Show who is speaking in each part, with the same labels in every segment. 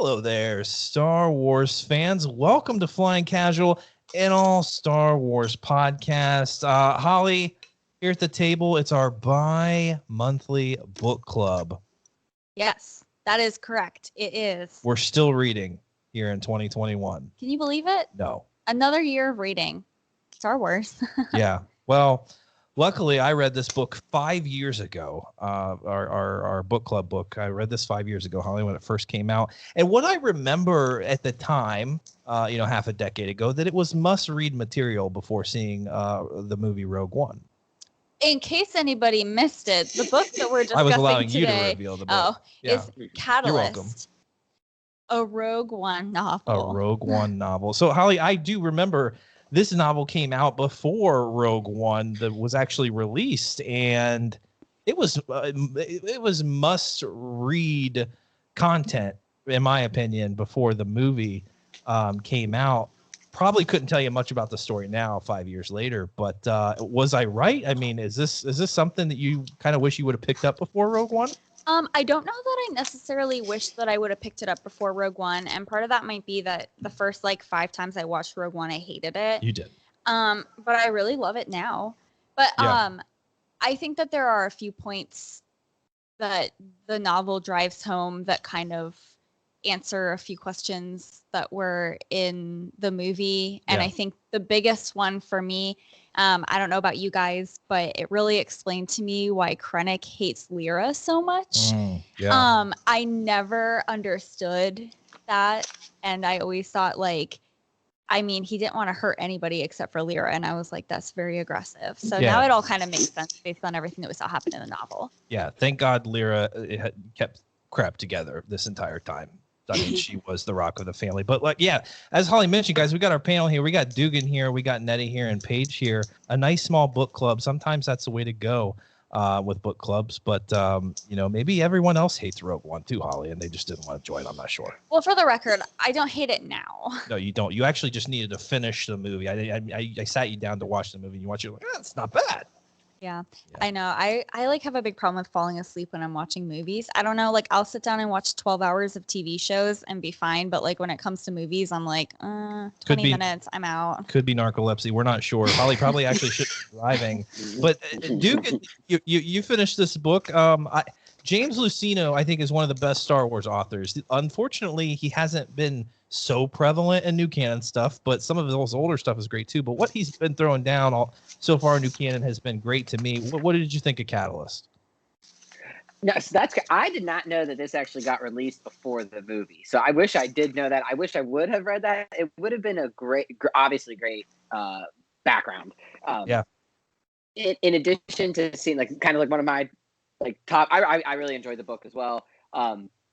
Speaker 1: Hello there, Star Wars fans. Welcome to Flying Casual and All Star Wars podcast. Holly, here at the table, it's our bi-monthly book club.
Speaker 2: Yes, that is correct. It is.
Speaker 1: We're still reading here in 2021.
Speaker 2: Can you believe it?
Speaker 1: No.
Speaker 2: Another year of reading Star Wars.
Speaker 1: Yeah. Well, luckily, I read this book 5 years ago. Our book club book. I read this 5 years ago, Holly, when it first came out. And what I remember at the time, half a decade ago, that it was must-read material before seeing the movie Rogue One.
Speaker 2: In case anybody missed it, the book that we're discussing
Speaker 1: I was allowing
Speaker 2: today,
Speaker 1: you to reveal the book.
Speaker 2: Is Catalyst.
Speaker 1: You're welcome.
Speaker 2: A Rogue One novel.
Speaker 1: A Rogue One novel. So, Holly, I do remember this novel came out before Rogue One that was actually released, and it was must-read content, in my opinion, before the movie came out. Probably couldn't tell you much about the story now, 5 years later, but was I right? I mean, is this something that you kind of wish you would have picked up before Rogue One?
Speaker 2: I don't know that I necessarily wish that I would have picked it up before Rogue One, and part of that might be that the first 5 times I watched Rogue One, I hated it.
Speaker 1: You did.
Speaker 2: But I really love it now. But
Speaker 1: Yeah.
Speaker 2: I think that there are a few points that the novel drives home that kind of answer a few questions that were in the movie. And
Speaker 1: Yeah.
Speaker 2: I think the biggest one for me, I don't know about you guys, but it really explained to me why Krennic hates Lyra so much.
Speaker 1: Yeah.
Speaker 2: I never understood that. And I always thought he didn't want to hurt anybody except for Lyra. And I was like, that's very aggressive. So now it all kind of makes sense based on everything that we saw happen in the novel.
Speaker 1: Yeah. Thank God Lyra had kept crap together this entire time. I mean, she was the rock of the family. But as Holly mentioned, guys, we got our panel here. We got Dugan here. We got Nettie here and Paige here. A nice small book club. Sometimes that's the way to go with book clubs. But, maybe everyone else hates Rogue One too, Holly, and they just didn't want to join. I'm not sure.
Speaker 2: Well, for the record, I don't hate it now.
Speaker 1: No, you don't. You actually just needed to finish the movie. I sat you down to watch the movie, and you watch it like, it's not bad.
Speaker 2: Yeah, I know. I have a big problem with falling asleep when I'm watching movies. I don't know, I'll sit down and watch 12 hours of TV shows and be fine. But when it comes to movies, I'm 20 minutes, I'm out.
Speaker 1: Could be narcolepsy. We're not sure. Holly probably actually should be driving. But Duke, you finished this book. James Luceno, I think, is one of the best Star Wars authors. Unfortunately, he hasn't been so prevalent in new canon stuff, but some of his older stuff is great too. But what he's been throwing down so far in new canon has been great to me. What did you think of Catalyst?
Speaker 3: No, so I did not know that this actually got released before the movie. So I wish I did know that. I wish I would have read that. It would have been a obviously great background. In addition to seeing one of my top, I really enjoyed the book as well.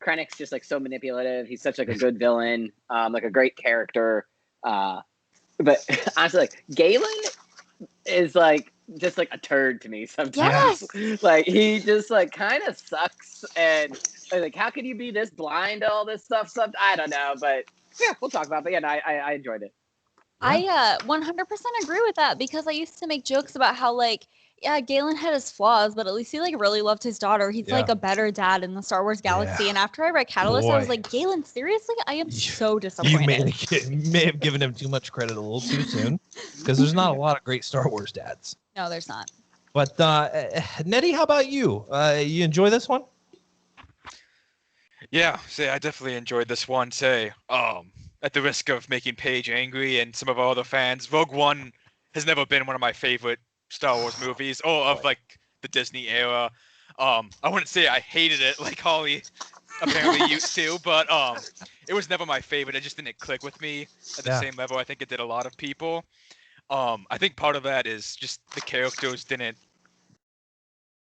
Speaker 3: Krennic's just so manipulative. He's such a good villain, a great character. But honestly, Galen is just a turd to me sometimes.
Speaker 2: Yes.
Speaker 3: He just kind of sucks, and how can you be this blind to all this stuff? I don't know, but yeah, we'll talk about it. But yeah, I enjoyed it.
Speaker 2: I 100% agree with that, because I used to make jokes about how Galen had his flaws, but at least he really loved his daughter. He's a better dad in the Star Wars galaxy.
Speaker 1: Yeah.
Speaker 2: And after I read Catalyst, I was like, Galen, seriously? I am so disappointed.
Speaker 1: You may have given him too much credit a little too soon, because there's not a lot of great Star Wars dads.
Speaker 2: No, there's not.
Speaker 1: But Nettie, how about you? You enjoy this one?
Speaker 4: Yeah, I definitely enjoyed this one. At the risk of making Paige angry and some of our other fans, Rogue One has never been one of my favorite Star Wars movies, or of the Disney era. I wouldn't say I hated it like Holly apparently used to, but it was never my favorite. It just didn't click with me at the same level I think it did a lot of people. I think part of that is just the characters didn't,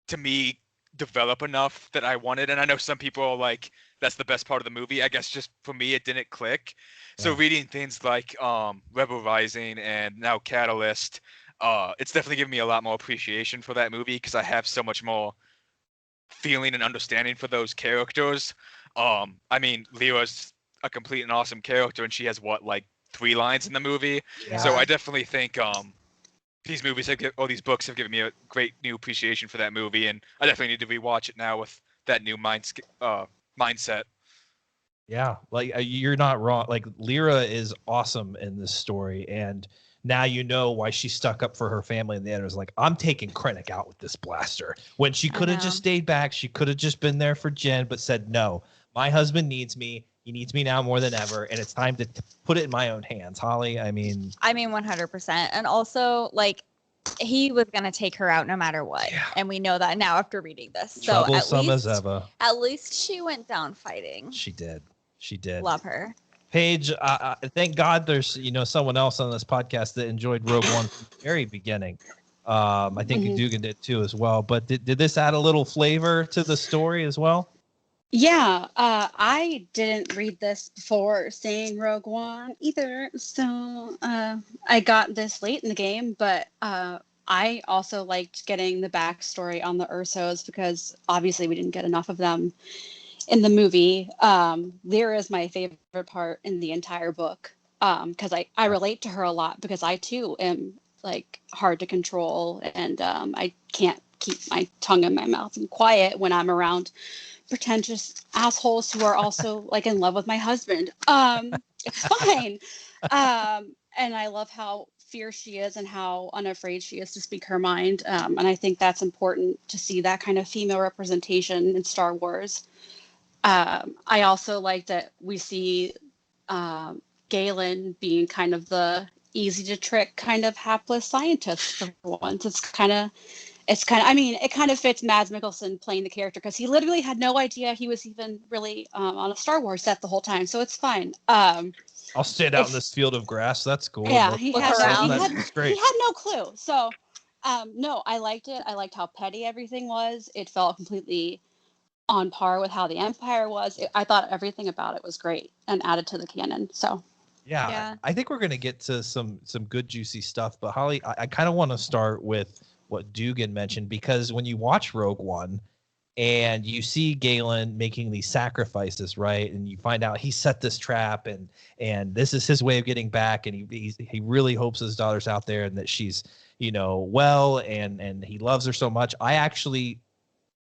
Speaker 4: to me, develop enough that I wanted. And I know some people are like, that's the best part of the movie. I guess just for me, it didn't click. So reading things like Rebel Rising and now Catalyst, it's definitely given me a lot more appreciation for that movie, because I have so much more feeling and understanding for those characters. Lyra's a complete and awesome character, and she has 3 lines in the movie.
Speaker 1: Yeah.
Speaker 4: So I definitely think these books have given me a great new appreciation for that movie, and I definitely need to rewatch it now with that new mindset.
Speaker 1: Yeah, like you're not wrong. Like Lyra is awesome in this story, and now you know why she stuck up for her family in the end. It was like, I'm taking Krennic out with this blaster. When she could have just stayed back, she could have just been there for Jen, but said, no, my husband needs me. He needs me now more than ever, and it's time to put it in my own hands. Holly, I mean
Speaker 2: 100%. And also, like, he was gonna take her out no matter what, and we know that now after reading this. So at least she went down fighting.
Speaker 1: She did. She did.
Speaker 2: Love her.
Speaker 1: Paige, thank God there's someone else on this podcast that enjoyed Rogue One from the very beginning. I think Dugan did too as well. But did this add a little flavor to the story as well?
Speaker 5: Yeah, I didn't read this before seeing Rogue One either, so I got this late in the game. But I also liked getting the backstory on the Ursos because obviously we didn't get enough of them in the movie. Lyra is my favorite part in the entire book because I relate to her a lot because I too am like hard to control, and I can't keep my tongue in my mouth and quiet when I'm around pretentious assholes who are also like in love with my husband. It's fine. And I love how fierce she is and how unafraid she is to speak her mind. And I think that's important to see that kind of female representation in Star Wars. I also like that we see Galen being kind of the easy to trick kind of hapless scientist for once. It's kind of, I mean, it kind of fits Mads Mikkelsen playing the character because he literally had no idea he was even really on a Star Wars set the whole time. So it's fine.
Speaker 1: I'll stand out in this field of grass. That's cool.
Speaker 5: Yeah, he had no clue. So, no, I liked it. I liked how petty everything was. It felt completely on par with how the Empire was. I thought everything about it was great and added to the canon. So.
Speaker 1: Yeah. I think we're going to get to some good juicy stuff. But Holly, I kind of want to start with what Dugan mentioned, because when you watch Rogue One and you see Galen making these sacrifices, right, and you find out he set this trap and this is his way of getting back, and he really hopes his daughter's out there and that she's well, and he loves her so much. I actually,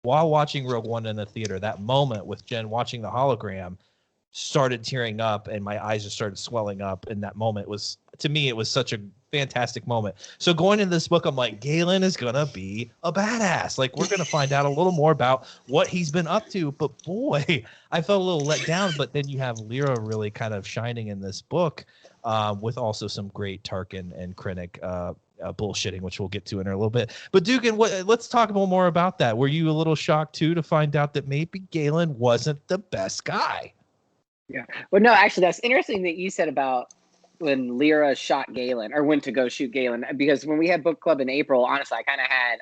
Speaker 1: while watching Rogue One in the theater, that moment with Jen watching the hologram, started tearing up and my eyes just started swelling up. And that moment was, to me, it was such a fantastic moment. So going into this book, I'm like, Galen is gonna be a badass. Like, we're gonna find out a little more about what he's been up to. But boy, I felt a little let down. But then you have Lyra really kind of shining in this book, with also some great Tarkin and Krennic bullshitting, which we'll get to in a little bit. But Dugan, let's talk a little more about that. Were you a little shocked too to find out that maybe Galen wasn't the best guy?
Speaker 3: Yeah. Well, no, actually, that's interesting that you said about when Lyra shot Galen or went to go shoot Galen, because when we had book club in April, honestly,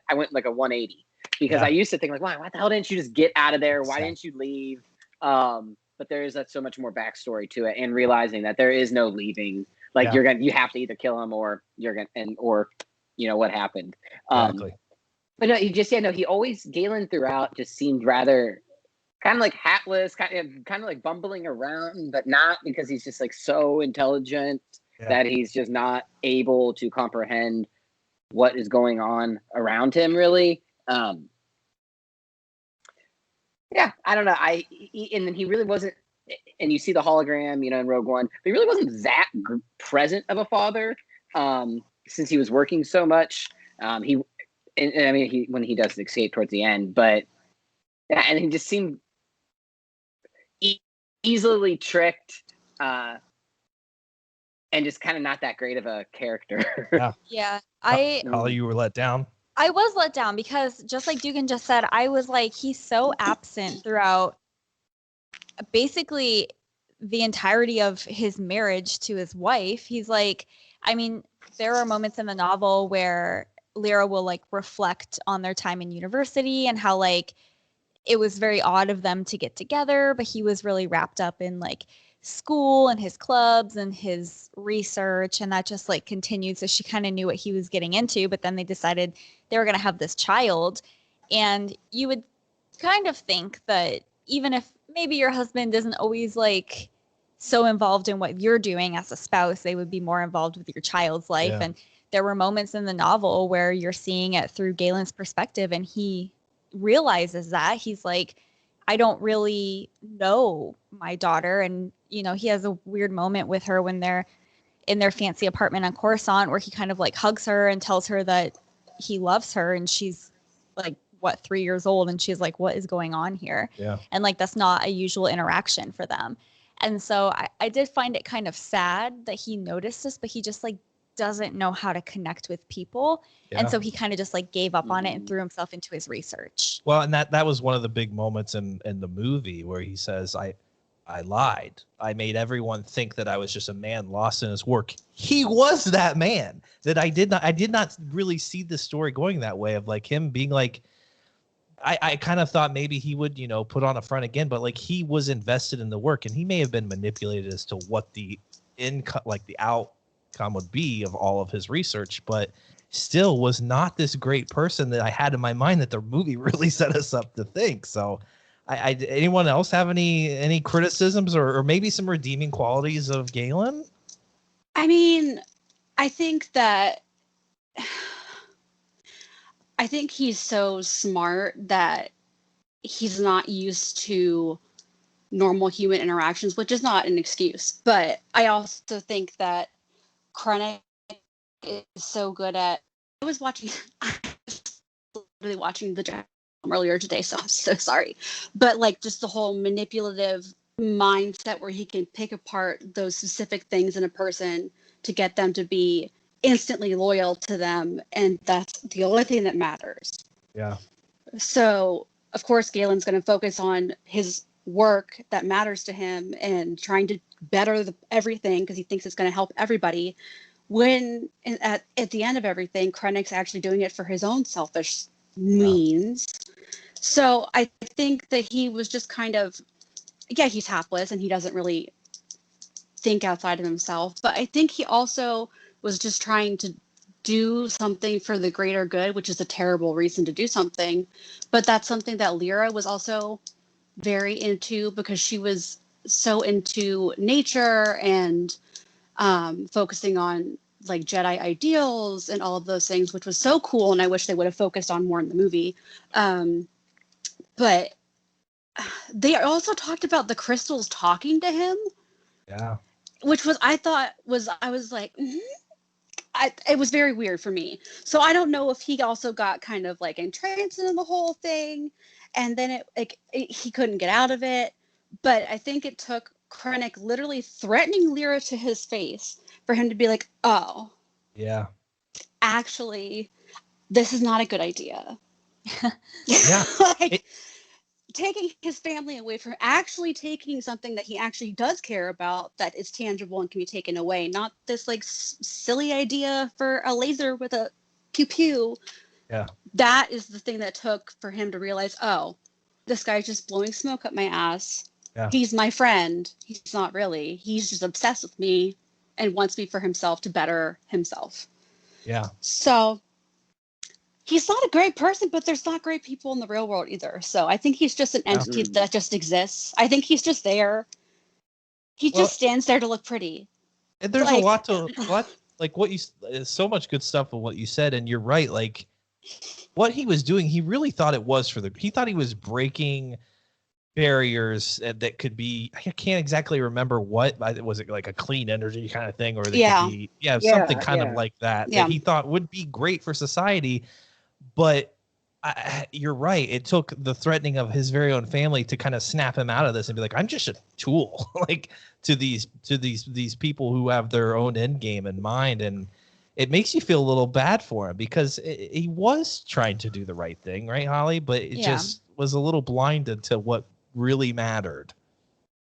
Speaker 3: I went like a 180 because I used to think like, why the hell didn't you just get out of there? Why didn't you leave? But there is so much more backstory to it, and realizing that there is no leaving. Like you have to either kill him or or what happened.
Speaker 1: Exactly.
Speaker 3: But no, Galen throughout just seemed rather kind of like hatless, kind of like bumbling around, but not because he's just like so intelligent that he's just not able to comprehend what is going on around him, really. I don't know. And then he really wasn't, and you see the hologram, in Rogue One, but he really wasn't that present of a father, since he was working so much. When he does escape towards the end, but and he just seemed easily tricked, and just kind of not that great of a character.
Speaker 2: Yeah.
Speaker 1: Holly, you were let down?
Speaker 2: I was let down because, just like Dugan just said, I was like, he's so absent throughout basically the entirety of his marriage to his wife. He's like, there are moments in the novel where Lyra will like reflect on their time in university and how like it was very odd of them to get together, but he was really wrapped up in like school and his clubs and his research, and that just like continued. So she kind of knew what he was getting into, but then they decided they were going to have this child. And you would kind of think that even if maybe your husband isn't always like so involved in what you're doing as a spouse, they would be more involved with your child's life. And there were moments in the novel where you're seeing it through Galen's perspective, and he realizes that he's like, I don't really know my daughter. And, you know, he has a weird moment with her when they're in their fancy apartment on Coruscant where he kind of like hugs her and tells her that he loves her. And she's like, what, 3 years old? And she's like, what is going on here?
Speaker 1: Yeah.
Speaker 2: And like, that's not a usual interaction for them. And so I did find it kind of sad that he noticed this, but he just like doesn't know how to connect with people.
Speaker 1: Yeah.
Speaker 2: And so he kind of just like gave up on it and threw himself into his research.
Speaker 1: Well, and that was one of the big moments in the movie where he says, I lied. I made everyone think that I was just a man lost in his work. He was that man. That I did not really see the story going that way of like him being like, I kind of thought maybe he would, you know, put on a front again, but like he was invested in the work and he may have been manipulated as to what the income, like the outcome would be of all of his research, but still was not this great person that I had in my mind that the movie really set us up to think. So anyone else have any criticisms or maybe some redeeming qualities of Galen?
Speaker 5: I mean, I think he's so smart that he's not used to normal human interactions, which is not an excuse. But I also think that Krennic is so good at. I was literally watching the Jam earlier today, so I'm so sorry. But like just the whole manipulative mindset where he can pick apart those specific things in a person to get them to be instantly loyal to them, and that's the only thing that matters.
Speaker 1: Yeah.
Speaker 5: So of course Galen's going to focus on his work that matters to him and trying to better everything because he thinks it's going to help everybody, when at the end of everything Krennic's actually doing it for his own selfish means. So I think that he was just kind of, yeah, he's hapless and he doesn't really think outside of himself, but I think he also was just trying to do something for the greater good, which is a terrible reason to do something. But that's something that Lyra was also very into because she was so into nature and focusing on like Jedi ideals and all of those things, which was so cool. And I wish they would have focused on more in the movie. But they also talked about the crystals talking to him.
Speaker 1: Yeah.
Speaker 5: Which was, I was like, it was very weird for me. So I don't know if he also got kind of like entranced into the whole thing, and then he couldn't get out of it. But I think it took Krennic literally threatening Lyra to his face for him to be like, oh,
Speaker 1: yeah,
Speaker 5: actually, this is not a good idea.
Speaker 1: Yeah.
Speaker 5: Like, taking his family away from actually taking something that he actually does care about that is tangible and can be taken away, not this like silly idea for a laser with a pew pew.
Speaker 1: Yeah,
Speaker 5: that is the thing that took for him to realize, oh, this guy's just blowing smoke up my ass.
Speaker 1: Yeah.
Speaker 5: He's my friend. He's not really. He's just obsessed with me and wants me for himself to better himself.
Speaker 1: Yeah.
Speaker 5: So he's not a great person, but there's not great people in the real world either. So I think he's just an entity that just exists. I think he's just there. He just stands there to look pretty.
Speaker 1: And there's a lot like what you, so much good stuff of what you said. And you're right. Like what he was doing, he really thought it was he thought he was breaking barriers that could be, I can't exactly remember what, was it like a clean energy kind of thing, or they could be, something kind of like that he thought would be great for society. But you're right. It took the threatening of his very own family to kind of snap him out of this and be like, I'm just a tool, like to these people who have their own end game in mind. And it makes you feel a little bad for him because he was trying to do the right thing, right, Holly? But it just was a little blinded to what really mattered.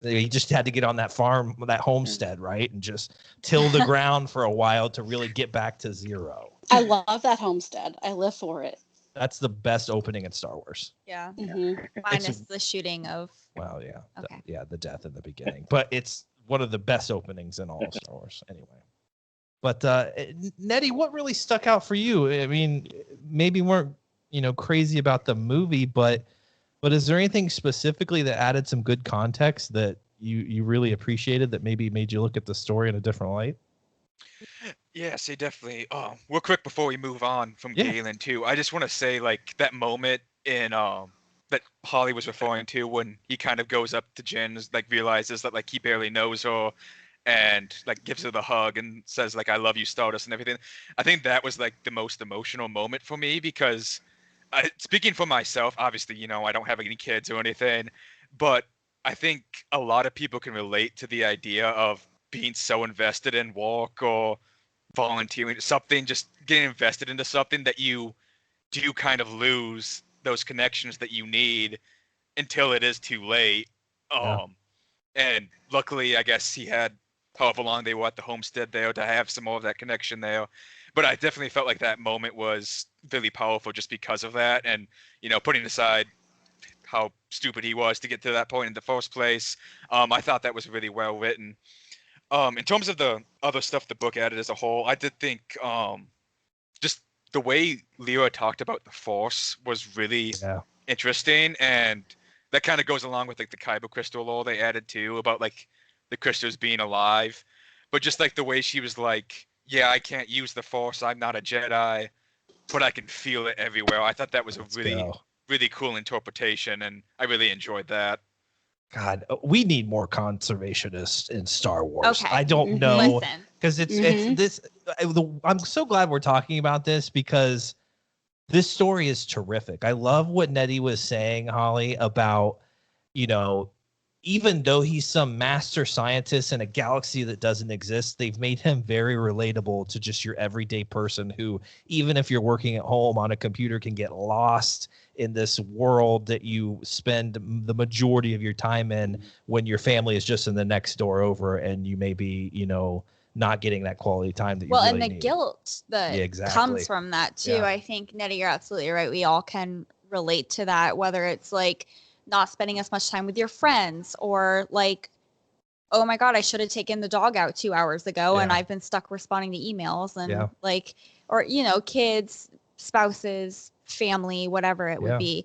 Speaker 1: He just had to get on that farm, that homestead, right, and just till the ground for a while to really get back to zero.
Speaker 5: I love that homestead. I live for it.
Speaker 1: That's the best opening in Star Wars.
Speaker 2: Yeah.
Speaker 5: Mm-hmm.
Speaker 2: Minus the shooting of.
Speaker 1: Well, yeah.
Speaker 2: Okay.
Speaker 1: The death in the beginning. But it's one of the best openings in all of Star Wars anyway. But Nettie, what really stuck out for you? I mean, maybe weren't, crazy about the movie, but is there anything specifically that added some good context that you really appreciated that maybe made you look at the story in a different light?
Speaker 4: Yeah, see, definitely. Real quick before we move on from Galen too, I just want to say like that moment in that Holly was referring to when he kind of goes up to Jin, like realizes that like he barely knows her, and like gives her the hug and says like I love you, Stardust, and everything. I think that was like the most emotional moment for me because, speaking for myself, obviously I don't have any kids or anything, but I think a lot of people can relate to the idea of being so invested in work or volunteering something, just getting invested into something that you do kind of lose those connections that you need until it is too late.
Speaker 1: Yeah.
Speaker 4: And luckily, I guess he had however long they were at the homestead there to have some more of that connection there. But I definitely felt like that moment was really powerful just because of that. And, putting aside how stupid he was to get to that point in the first place, I thought that was really well written. In terms of the other stuff the book added as a whole, I did think just the way Lyra talked about the Force was really interesting, and that kind of goes along with like the Kyber crystal lore they added too about like the crystals being alive, but just like the way she was like, yeah, I can't use the Force, I'm not a Jedi, but I can feel it everywhere. I thought that was a really cool interpretation, and I really enjoyed that.
Speaker 1: God, we need more conservationists in Star Wars.
Speaker 2: Okay.
Speaker 1: I don't know,
Speaker 2: Listen.
Speaker 1: because it's this. I'm so glad we're talking about this because this story is terrific. I love what Nettie was saying, Holly, about, even though he's some master scientist in a galaxy that doesn't exist, they've made him very relatable to just your everyday person who, even if you're working at home on a computer, can get lost in this world that you spend the majority of your time in when your family is just in the next door over and you may be, not getting that quality time that you really need.
Speaker 2: Well, and the guilt that comes from that too. I think, Nettie, you're absolutely right. We all can relate to that, whether it's like not spending as much time with your friends or like, oh my God, I should have taken the dog out 2 hours ago and I've been stuck responding to emails and like, or, kids, spouses, family, whatever it would be.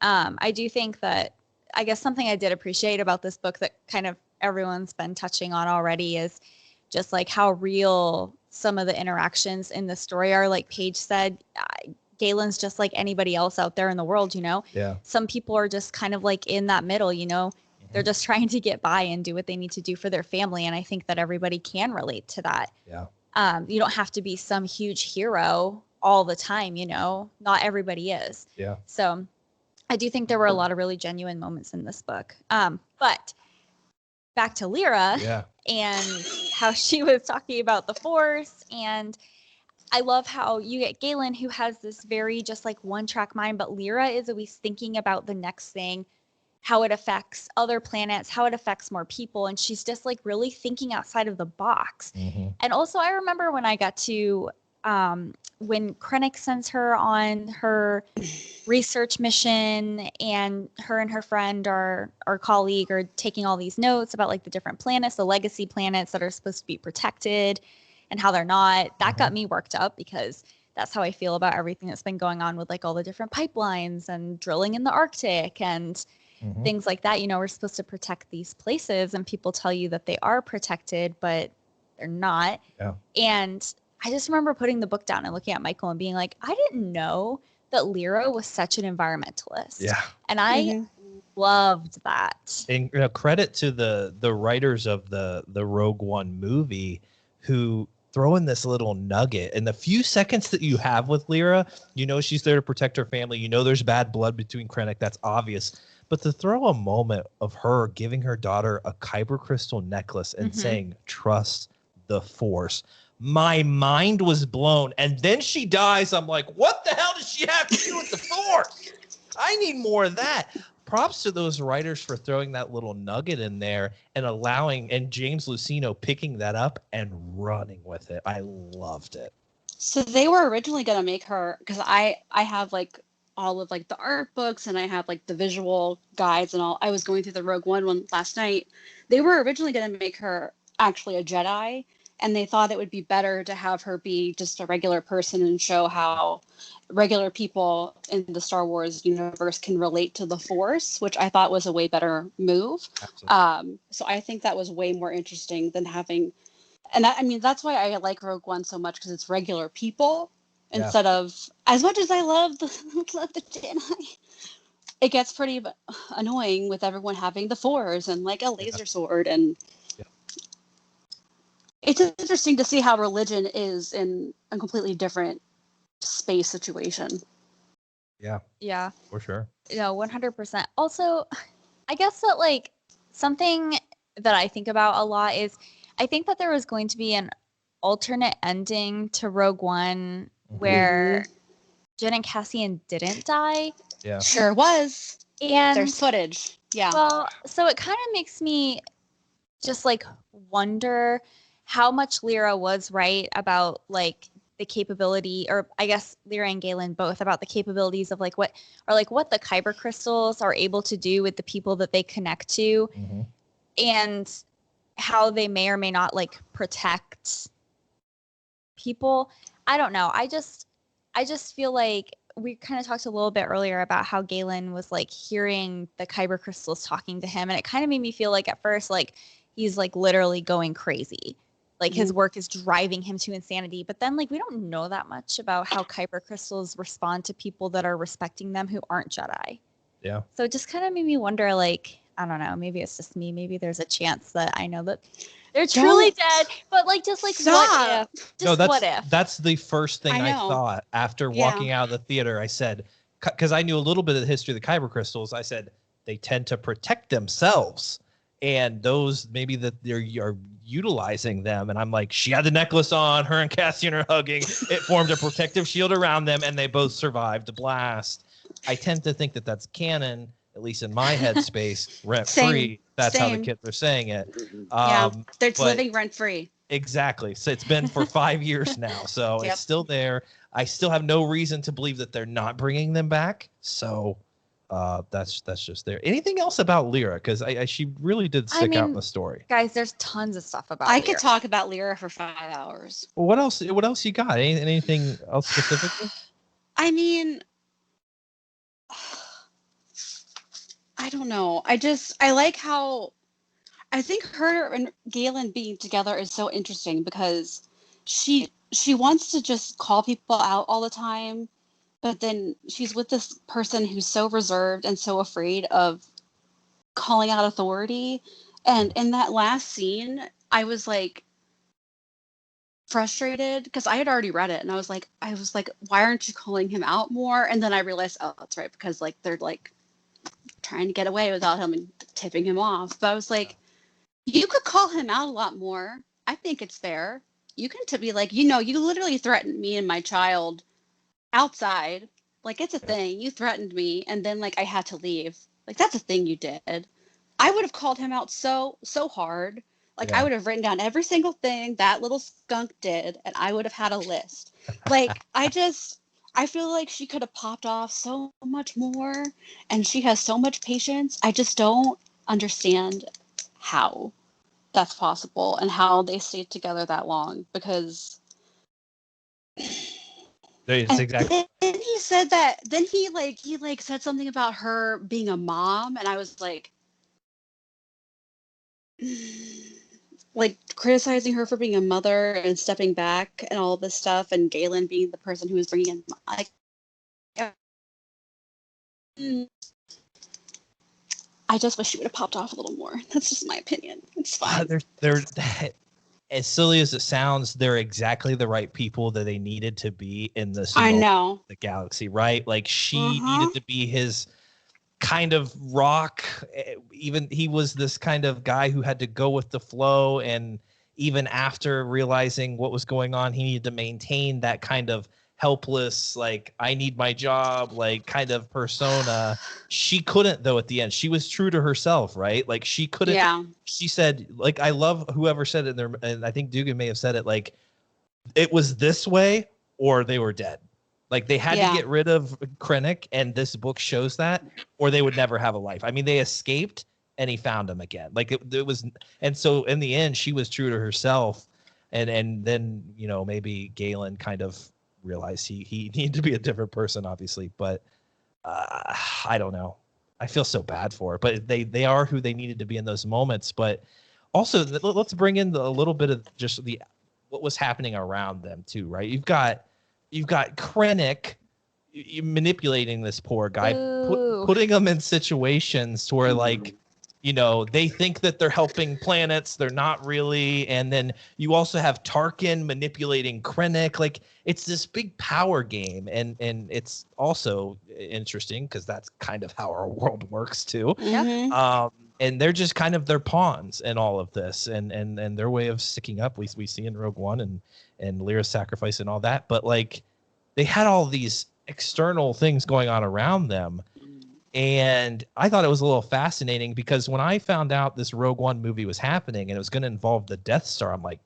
Speaker 2: I do think that, I guess something I did appreciate about this book that kind of everyone's been touching on already is just like how real some of the interactions in the story are. Like Paige said, Galen's just like anybody else out there in the world, Some people are just kind of like in that middle, They're just trying to get by and do what they need to do for their family. And I think that everybody can relate to that.
Speaker 1: Yeah.
Speaker 2: You don't have to be some huge hero all the time, Not everybody is.
Speaker 1: Yeah.
Speaker 2: So I do think there were a lot of really genuine moments in this book. But back to Lyra and how she was talking about the Force. And I love how you get Galen, who has this very just like one-track mind, but Lyra is always thinking about the next thing, how it affects other planets, how it affects more people. And she's just like really thinking outside of the box. And also I remember when I got to, when Krennic sends her on her research mission and her friend or colleague are taking all these notes about like the different planets, the legacy planets that are supposed to be protected and how they're not, that got me worked up because that's how I feel about everything that's been going on with like all the different pipelines and drilling in the Arctic and things like that. We're supposed to protect these places and people tell you that they are protected, but they're not.
Speaker 1: Yeah. And
Speaker 2: I just remember putting the book down and looking at Michael and being like, I didn't know that Lyra was such an environmentalist.
Speaker 1: Yeah.
Speaker 2: And I loved that.
Speaker 1: And credit to the writers of the Rogue One movie who throw in this little nugget. In the few seconds that you have with Lyra, she's there to protect her family. There's bad blood between Krennic. That's obvious. But to throw a moment of her giving her daughter a kyber crystal necklace and saying, trust the Force. My mind was blown. And then she dies. I'm like, what the hell does she have to do with the Force? I need more of that. Props to those writers for throwing that little nugget in there and and James Luceno picking that up and running with it. I loved it.
Speaker 5: So they were originally going to make her, because I have like all of like the art books and I have like the visual guides and all. I was going through the Rogue One last night. They were originally going to make her actually a Jedi. And they thought it would be better to have her be just a regular person and show how regular people in the Star Wars universe can relate to the Force, which I thought was a way better move. So I think that was way more interesting than having, and that's why I like Rogue One so much, because it's regular people instead of, as much as I love the Jedi. it gets pretty annoying with everyone having the Force and like a laser sword, and it's interesting to see how religion is in a completely different space situation.
Speaker 2: Yeah,
Speaker 1: for sure.
Speaker 2: 100%. Also, I guess that like something that I think about a lot is I think that there was going to be an alternate ending to Rogue One where Jen and Cassian didn't die.
Speaker 1: Yeah,
Speaker 5: Sure was.
Speaker 2: And
Speaker 5: there's footage. Yeah.
Speaker 2: Well, so it kind of makes me just like wonder how much Lyra was right about like the capability, or I guess Lyra and Galen both, about the capabilities of like what the kyber crystals are able to do with the people that they connect to, and how they may or may not like protect people. I don't know. I just feel like we kind of talked a little bit earlier about how Galen was like hearing the kyber crystals talking to him, and it kind of made me feel like at first like he's like literally going crazy. Like his work is driving him to insanity. But then like we don't know that much about how kyber crystals respond to people that are respecting them who aren't Jedi.
Speaker 1: Yeah.
Speaker 2: So it just kind of made me wonder, like, I don't know, maybe it's just me. Maybe there's a chance that I know that they're truly dead. But like just like what if? Just what if?
Speaker 1: That's the first thing I thought after walking out of the theater. I said, because I knew a little bit of the history of the kyber crystals, I said they tend to protect themselves. And those maybe that are utilizing them, and I'm like, she had the necklace on, her and Cassian are hugging, it formed a protective shield around them, and they both survived the blast. I tend to think that that's canon, at least in my headspace, rent free. That's how the kids are saying it.
Speaker 5: It's living rent free.
Speaker 1: Exactly. So it's been for 5 years now, so it's still there. I still have no reason to believe that they're not bringing them back. So that's just there. Anything else about Lyra? Because she really did stick out in the story.
Speaker 2: Guys, there's tons of stuff about
Speaker 5: I
Speaker 2: Lyra.
Speaker 5: could talk about Lyra for 5 hours.
Speaker 1: Well, what else you got? Anything else specifically?
Speaker 5: I mean, I don't know. I like how, I think her and Galen being together is so interesting because she wants to just call people out all the time, but then she's with this person who's so reserved and so afraid of calling out authority. And in that last scene, I was like frustrated because I had already read it, and I was like, why aren't you calling him out more? And then I realized, oh, that's right, because like they're like trying to get away without him tipping him off. But I was like, you could call him out a lot more. I think it's fair. You can be like, you literally threatened me and my child outside. Like, it's a thing. You threatened me, and then like I had to leave. Like, that's a thing you did. I would have called him out so hard. Like, I would have written down every single thing that little skunk did, and I would have had a list. Like, I feel like she could have popped off so much more, and she has so much patience. I just don't understand how that's possible and how they stayed together that long, because
Speaker 1: exactly.
Speaker 5: Then he said that, then he said something about her being a mom, and I was like criticizing her for being a mother and stepping back and all this stuff, and Galen being the person who was bringing in I just wish she would have popped off a little more. That's just my opinion. It's fine.
Speaker 1: They're as silly as it sounds, they're exactly the right people that they needed to be in this.
Speaker 5: I know.
Speaker 1: The galaxy, right? Like, she needed to be his kind of rock. Even he was this kind of guy who had to go with the flow, and even after realizing what was going on, he needed to maintain that kind of helpless, like, I need my job, like, kind of persona. She couldn't, though. At the end, she was true to herself, right? Like, she couldn't. She said, like, I love whoever said it there, and I think Dugan may have said it, like, it was this way or they were dead. Like, they had to get rid of Krennic, and this book shows that, or they would never have a life. I mean, they escaped, and he found them again. Like, it was, and so in the end, she was true to herself, and then, maybe Galen kind of realized he needed to be a different person, obviously. But I don't know. I feel so bad for her, but they are who they needed to be in those moments. But also, let's bring in a little bit of just what was happening around them too, right? You've got Krennic, manipulating this poor guy, putting him in situations where like, you know, they think that they're helping planets, they're not really. And then you also have Tarkin manipulating Krennic. Like, it's this big power game, and it's also interesting because that's kind of how our world works too.
Speaker 5: Mhm.
Speaker 1: And they're just kind of their pawns in all of this, and their way of sticking up. We see in Rogue One and Lyra's sacrifice and all that, but like they had all these external things going on around them. And I thought it was a little fascinating because when I found out this Rogue One movie was happening and it was going to involve the Death Star, I'm like,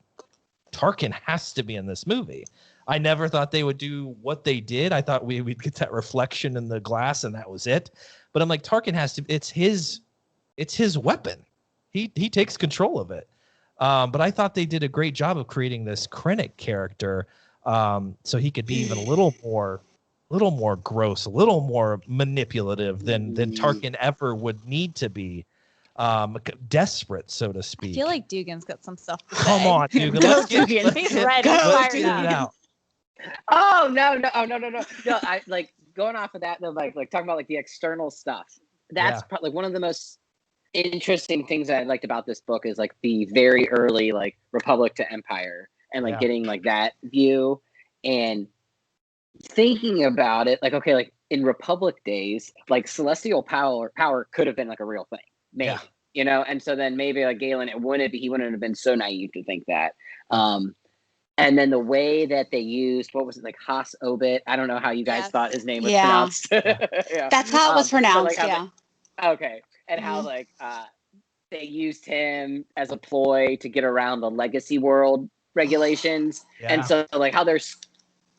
Speaker 1: Tarkin has to be in this movie. I never thought they would do what they did. I thought we'd get that reflection in the glass and that was it. But I'm like, Tarkin has to. It's his weapon. He takes control of it. But I thought they did a great job of creating this Krennic character, so he could be even a little more gross, a little more manipulative than Tarkin ever would need to be. Desperate, so to speak.
Speaker 2: I feel like Dugan's got some stuff to say.
Speaker 1: Come on, Dugan. Let's get
Speaker 2: He's ready.
Speaker 1: let's
Speaker 2: Fired
Speaker 1: get it
Speaker 2: up.
Speaker 1: out.
Speaker 3: Oh no. No, I like going off of that though, like talking about like the external stuff. That's probably one of the most interesting things that I liked about this book is like the very early like Republic to Empire and like getting like that view and thinking about it, like, okay, like in Republic days, like celestial power could have been like a real thing, maybe, you know, and so then maybe like Galen, he wouldn't have been so naive to think that. And then the way that they used, what was it, like Haas Obit? I don't know how you guys thought his name was pronounced.
Speaker 5: That's how it was pronounced.
Speaker 3: Okay, and how like they used him as a ploy to get around the legacy world regulations, and so like how there's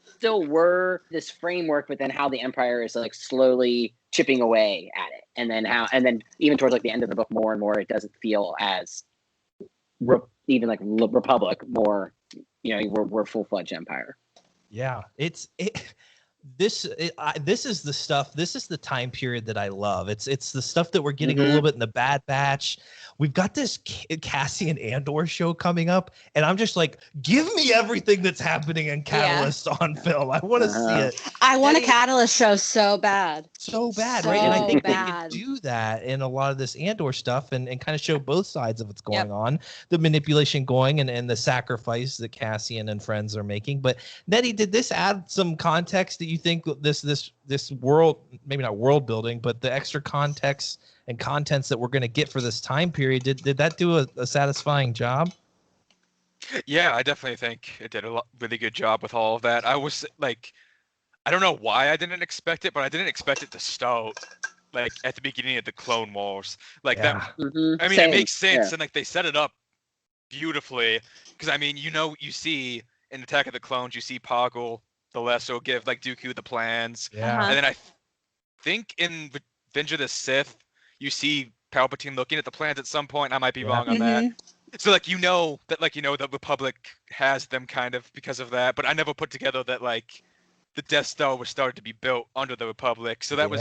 Speaker 3: still were this framework, but then how the Empire is like slowly chipping away at it, and then even towards like the end of the book, more and more it doesn't feel as even like Republic, more, you know, we're full-fledged Empire.
Speaker 1: This is the stuff. This is the time period that I love. It's the stuff that we're getting a little bit in the Bad Batch. We've got this Cassian Andor show coming up, and I'm just like, give me everything that's happening in Catalyst on film. I want to see it.
Speaker 5: I want a Catalyst show so bad.
Speaker 1: Right? And I think they could do that in a lot of this Andor stuff and kind of show both sides of what's going on, the manipulation going and the sacrifice that Cassian and friends are making. But Nettie, did this add some context that you think this world, maybe not world building, but the extra context and contents that we're going to get for this time period, did that do a satisfying job?
Speaker 4: Yeah, I definitely think it did a really good job with all of that. I was like, I don't know why I didn't expect it, but I didn't expect it to start like at the beginning of the Clone Wars. Like that. I mean, it makes sense, and like they set it up beautifully. Because I mean, you know, you see in Attack of the Clones, you see Poggle the Lesser give like Dooku the plans. And then I think in Revenge of the Sith, you see Palpatine looking at the plans at some point. I might be wrong on that. So like, you know that the Republic has them kind of because of that, but I never put together that like the Death Star was started to be built under the Republic. So that was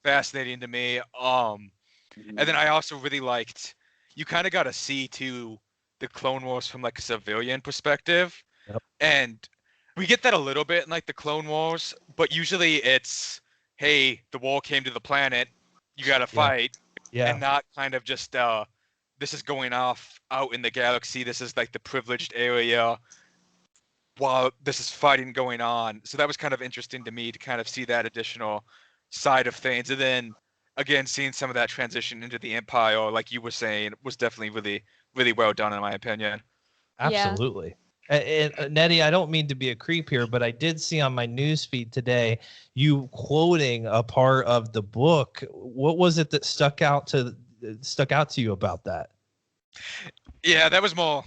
Speaker 4: fascinating to me. And then I also really liked, you kind of got to see too the Clone Wars from like a civilian perspective. And we get that a little bit in like the Clone Wars, but usually it's, hey, the war came to the planet, you got to fight, and not kind of just this is going off out in the galaxy, this is like the privileged area while this is fighting going on. So that was kind of interesting to me to kind of see that additional side of things. And then again, seeing some of that transition into the Empire, like you were saying, was definitely really, really well done in my opinion.
Speaker 1: Absolutely. And Nettie, I don't mean to be a creep here, but I did see on my news feed today you quoting a part of the book. What was it that stuck out to you about that?
Speaker 4: Yeah, that was more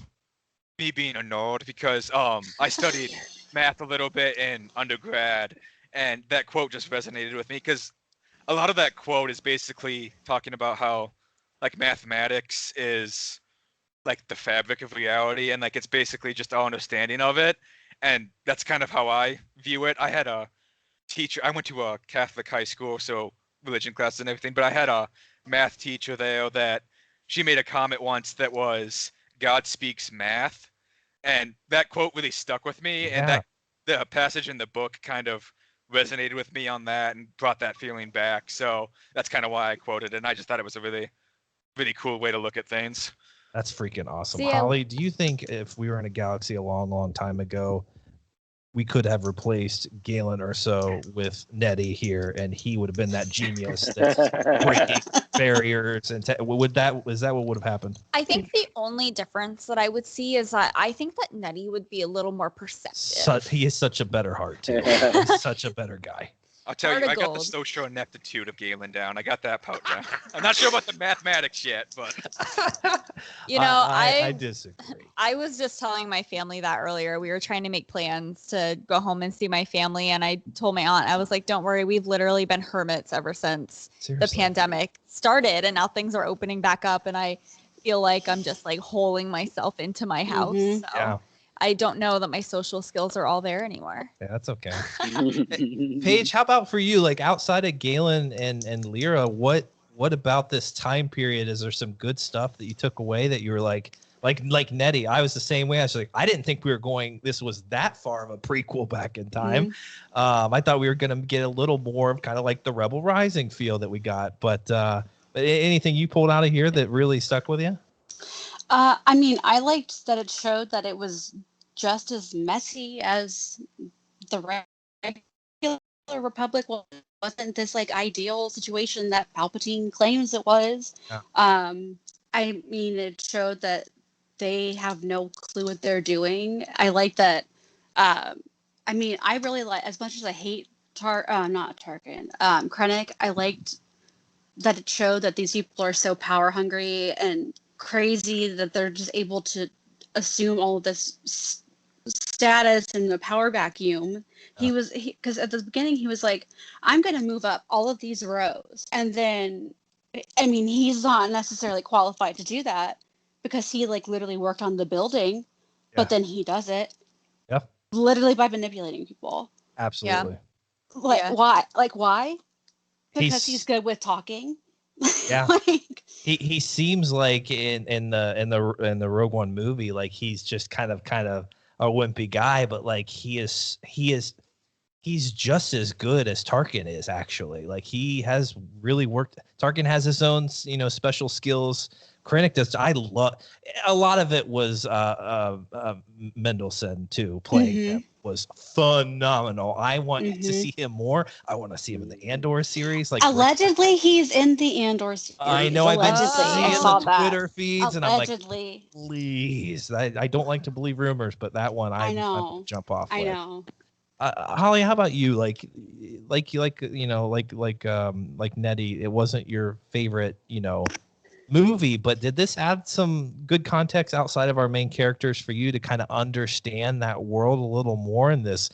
Speaker 4: me being a nerd because I studied math a little bit in undergrad, and that quote just resonated with me because a lot of that quote is basically talking about how like mathematics is like the fabric of reality, and like it's basically just our understanding of it, and that's kind of how I view it. I had a teacher, I went to a Catholic high school, so religion classes and everything, but I had a math teacher there that she made a comment once that was, God speaks math, and that quote really stuck with me. And that the passage in the book kind of resonated with me on that and brought that feeling back. So that's kind of why I quoted it. And I just thought it was a really, really cool way to look at things.
Speaker 1: That's freaking awesome.
Speaker 2: See,
Speaker 1: Holly, do you think if we were in a galaxy a long, long time ago, we could have replaced Galen or so with Nettie here, and he would have been that genius that's breaking barriers? And is that what would have happened?
Speaker 2: I think the only difference that I would see is that I think that Nettie would be a little more perceptive.
Speaker 1: He is such a better heart, too. He's such a better guy.
Speaker 4: I'll tell you, I got the
Speaker 2: Gold.
Speaker 4: social ineptitude of Galen down. I got that part down. I'm not sure about the mathematics yet, but
Speaker 2: You know,
Speaker 1: I disagree.
Speaker 2: I was just telling my family that earlier. We were trying to make plans to go home and see my family, and I told my aunt, I was like, "Don't worry, we've literally been hermits ever since
Speaker 1: Seriously.
Speaker 2: the pandemic started, and now things are opening back up, and I feel like I'm just like holing myself into my house."
Speaker 5: Mhm.
Speaker 2: So
Speaker 1: Yeah.
Speaker 2: I don't know that my social skills are all there anymore.
Speaker 1: Yeah, that's okay. Paige, how about for you? Like outside of Galen and Lyra, what about this time period? Is there some good stuff that you took away that you were like Nettie? I was the same way. I was like, I didn't think this was that far of a prequel back in time. I thought we were gonna get a little more of kind of like the Rebel Rising feel that we got. But anything you pulled out of here that really stuck with you?
Speaker 5: I mean, I liked that it showed that it was just as messy as the regular Republic wasn't this like ideal situation that Palpatine claims it was.
Speaker 1: Yeah.
Speaker 5: I mean, it showed that they have no clue what they're doing. I like that. I mean, I really like, as much as I hate not Tarkin, Krennic, I liked that it showed that these people are so power hungry and crazy that they're just able to assume all of this status in the power vacuum. Because at the beginning he was like, I'm going to move up all of these rows. And then, I mean, he's not necessarily qualified to do that because he like literally worked on the building, but then he does it.
Speaker 1: Yeah.
Speaker 5: Literally by manipulating people.
Speaker 1: Absolutely.
Speaker 5: Like,
Speaker 2: Yeah.
Speaker 5: why? Like, why? Because
Speaker 1: He's-
Speaker 5: he's good with talking.
Speaker 1: Yeah.
Speaker 5: Like,
Speaker 1: He seems like in the Rogue One movie, like he's just kind of a wimpy guy, but like he's just as good as Tarkin is actually. Like he has really worked. Tarkin has his own, special skills. Krennic does. I love a lot of it was Mendelsohn too playing him was phenomenal. I want to see him more. I want to see him in the Andor series. Like
Speaker 5: allegedly, he's in the Andor series.
Speaker 1: I know. I've been
Speaker 5: Allegedly.
Speaker 1: seeing
Speaker 5: I saw
Speaker 1: the
Speaker 5: that.
Speaker 1: Twitter feeds, and I'm like,
Speaker 5: Allegedly.
Speaker 1: please. I don't like to believe rumors, but that one I
Speaker 5: know.
Speaker 1: jump off.
Speaker 5: I
Speaker 1: with.
Speaker 5: know.
Speaker 1: Holly, how about you? Like Nettie, it wasn't your favorite, movie, but did this add some good context outside of our main characters for you to kind of understand that world a little more in this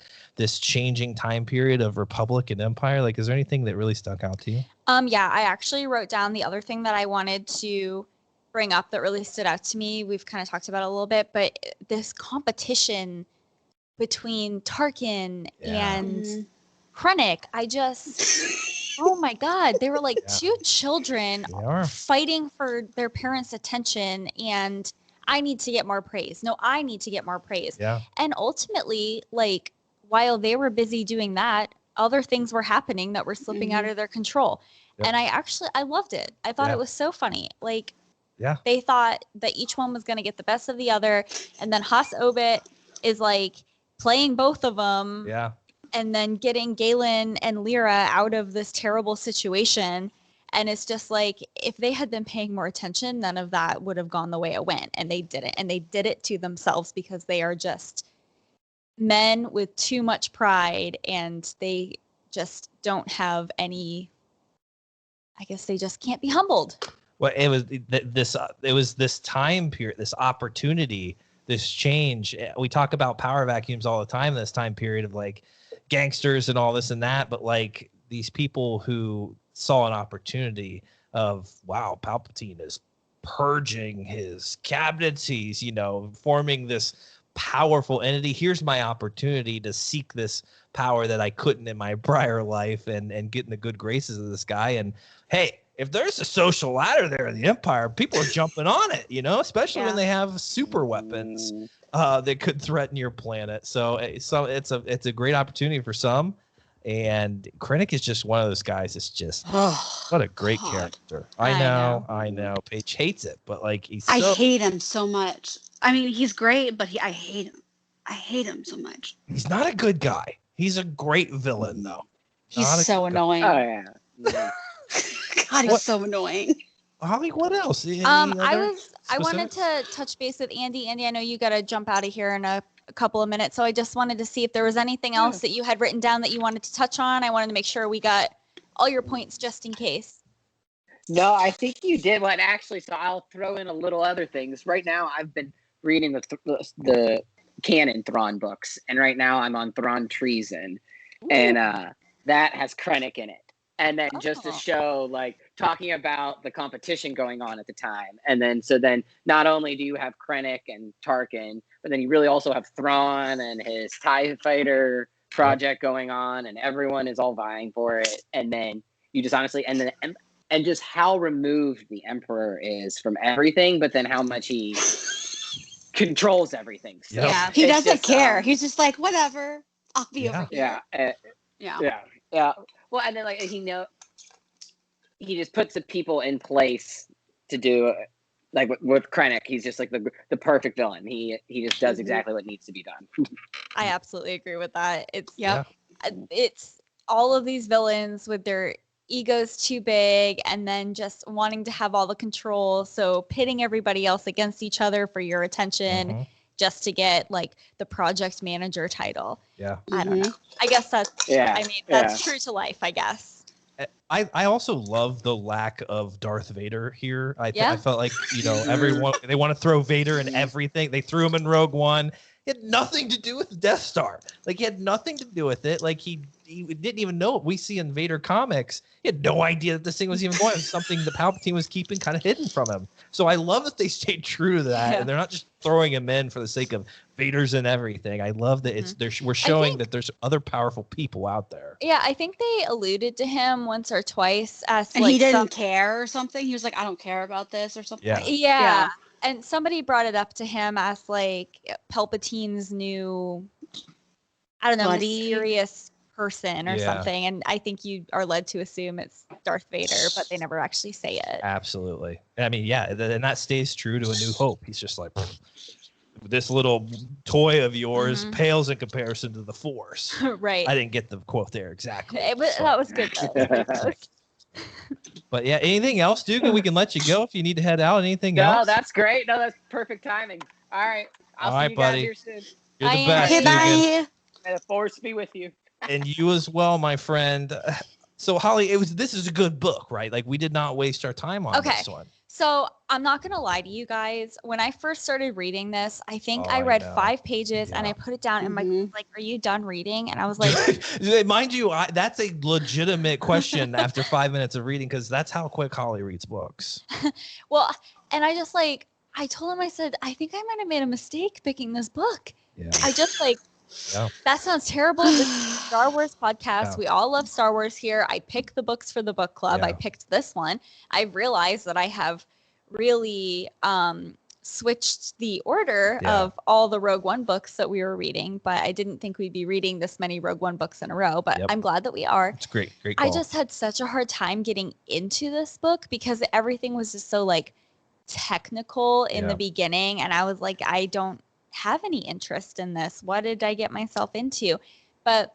Speaker 1: changing time period of Republic and Empire? Like, is there anything that really stuck out to you?
Speaker 2: Yeah, I actually wrote down the other thing that I wanted to bring up that really stood out to me. We've kind of talked about it a little bit, but this competition between Tarkin and Krennic, oh my God, they were like two children fighting for their parents' attention, and I need to get more praise. No, I need to get more praise.
Speaker 1: Yeah.
Speaker 2: And ultimately, like, while they were busy doing that, other things were happening that were slipping out of their control. Yep. And I loved it. I thought it was so funny. Like, they thought that each one was going to get the best of the other, and then Haas Obit is like playing both of them.
Speaker 1: Yeah.
Speaker 2: And then getting Galen and Lyra out of this terrible situation. And it's just like, if they had been paying more attention, none of that would have gone the way it went. And they didn't. And they did it to themselves because they are just men with too much pride, and they just don't have any, I guess they just can't be humbled.
Speaker 1: Well, it was this time period, this opportunity, this change. We talk about power vacuums all the time in this time period of like gangsters and all this and that, but like these people who saw an opportunity of, wow, Palpatine is purging his cabinets, he's forming this powerful entity. Here's my opportunity to seek this power that I couldn't in my prior life, and get in the good graces of this guy. And hey, if there's a social ladder there in the Empire, people are jumping on it, especially when they have super weapons that could threaten your planet. So it's a great opportunity for some. And Krennic is just one of those guys that's just what a great character. I know. Paige hates it, but like
Speaker 5: I hate him so much. I mean, he's great, but I hate him. I hate him so much.
Speaker 1: He's not a good guy. He's a great villain, though.
Speaker 5: He's so annoying.
Speaker 3: Oh yeah.
Speaker 5: God, he's so annoying.
Speaker 1: Holly, what else?
Speaker 2: I wanted to touch base with Andy. Andy, I know you got to jump out of here in a couple of minutes, so I just wanted to see if there was anything else that you had written down that you wanted to touch on. I wanted to make sure we got all your points just in case.
Speaker 3: No, I think you did one actually. So I'll throw in a little other things. Right now, I've been reading the canon Thrawn books, and right now I'm on Thrawn Treason, and that has Krennic in it. And then just to show, like, talking about the competition going on at the time. And then, so then not only do you have Krennic and Tarkin, but then you really also have Thrawn and his TIE fighter project going on, and everyone is all vying for it. And then you just honestly, and just how removed the Emperor is from everything, but then how much he controls everything. So
Speaker 5: yeah, he doesn't care. He's just like, whatever, I'll be over here.
Speaker 3: Yeah. Well, and then like he just puts the people in place to do like with Krennic. He's just like the perfect villain. He just does exactly what needs to be done.
Speaker 2: I absolutely agree with that. It's all of these villains with their egos too big and then just wanting to have all the control. So pitting everybody else against each other for your attention. Just to get like the project manager title. Yeah. I don't know. I guess that's that's true to life, I guess.
Speaker 1: I also love the lack of Darth Vader here. I felt like, everyone, they want to throw Vader in everything. They threw him in Rogue One. He had nothing to do with the Death Star. Like, he had nothing to do with it. Like, he didn't even know what we see in Vader comics. He had no idea that this thing was even going. It was something the Palpatine was keeping kind of hidden from him. So I love that they stayed true to that. And they're not just throwing him in for the sake of Vader's and everything. I love that we're showing that there's other powerful people out there.
Speaker 2: Yeah, I think they alluded to him once or twice as
Speaker 5: and he didn't care or something. He was like, I don't care about this or something.
Speaker 2: Yeah. And somebody brought it up to him as like Palpatine's new, I don't know, mysterious person or something. And I think you are led to assume it's Darth Vader, but they never actually say it.
Speaker 1: Absolutely. I mean, and that stays true to A New Hope. He's just like, this little toy of yours pales in comparison to the Force.
Speaker 2: Right.
Speaker 1: I didn't get the quote there exactly.
Speaker 2: That was good though.
Speaker 1: But yeah, anything else, Duke? And we can let you go if you need to head out. Anything else?
Speaker 3: No, that's great. No, that's perfect timing. All right. I'll see you guys here soon.
Speaker 1: You're the best, Dugan.
Speaker 5: Bye.
Speaker 3: May the Force be with you.
Speaker 1: And you as well, my friend. So, Holly, this is a good book, right? Like, we did not waste our time on this one.
Speaker 2: So I'm not going to lie to you guys. When I first started reading this, I think I read 5 pages and I put it down and Mike was like, are you done reading? And I was like,
Speaker 1: mind you, that's a legitimate question after 5 minutes of reading, because that's how quick Holly reads books.
Speaker 2: Well, and I just I told him, I said, I think I might have made a mistake picking this book. Yeah. I just that sounds terrible. This is a Star Wars podcast. Yeah. We all love Star Wars here. I picked the books for the book club. Yeah. I picked this one. I realized that I have really switched the order of all the Rogue One books that we were reading, but I didn't think we'd be reading this many Rogue One books in a row, but I'm glad that we are.
Speaker 1: It's great call.
Speaker 2: I just had such a hard time getting into this book because everything was just so technical in the beginning, and I was like, I don't have any interest in this. What did I get myself into? But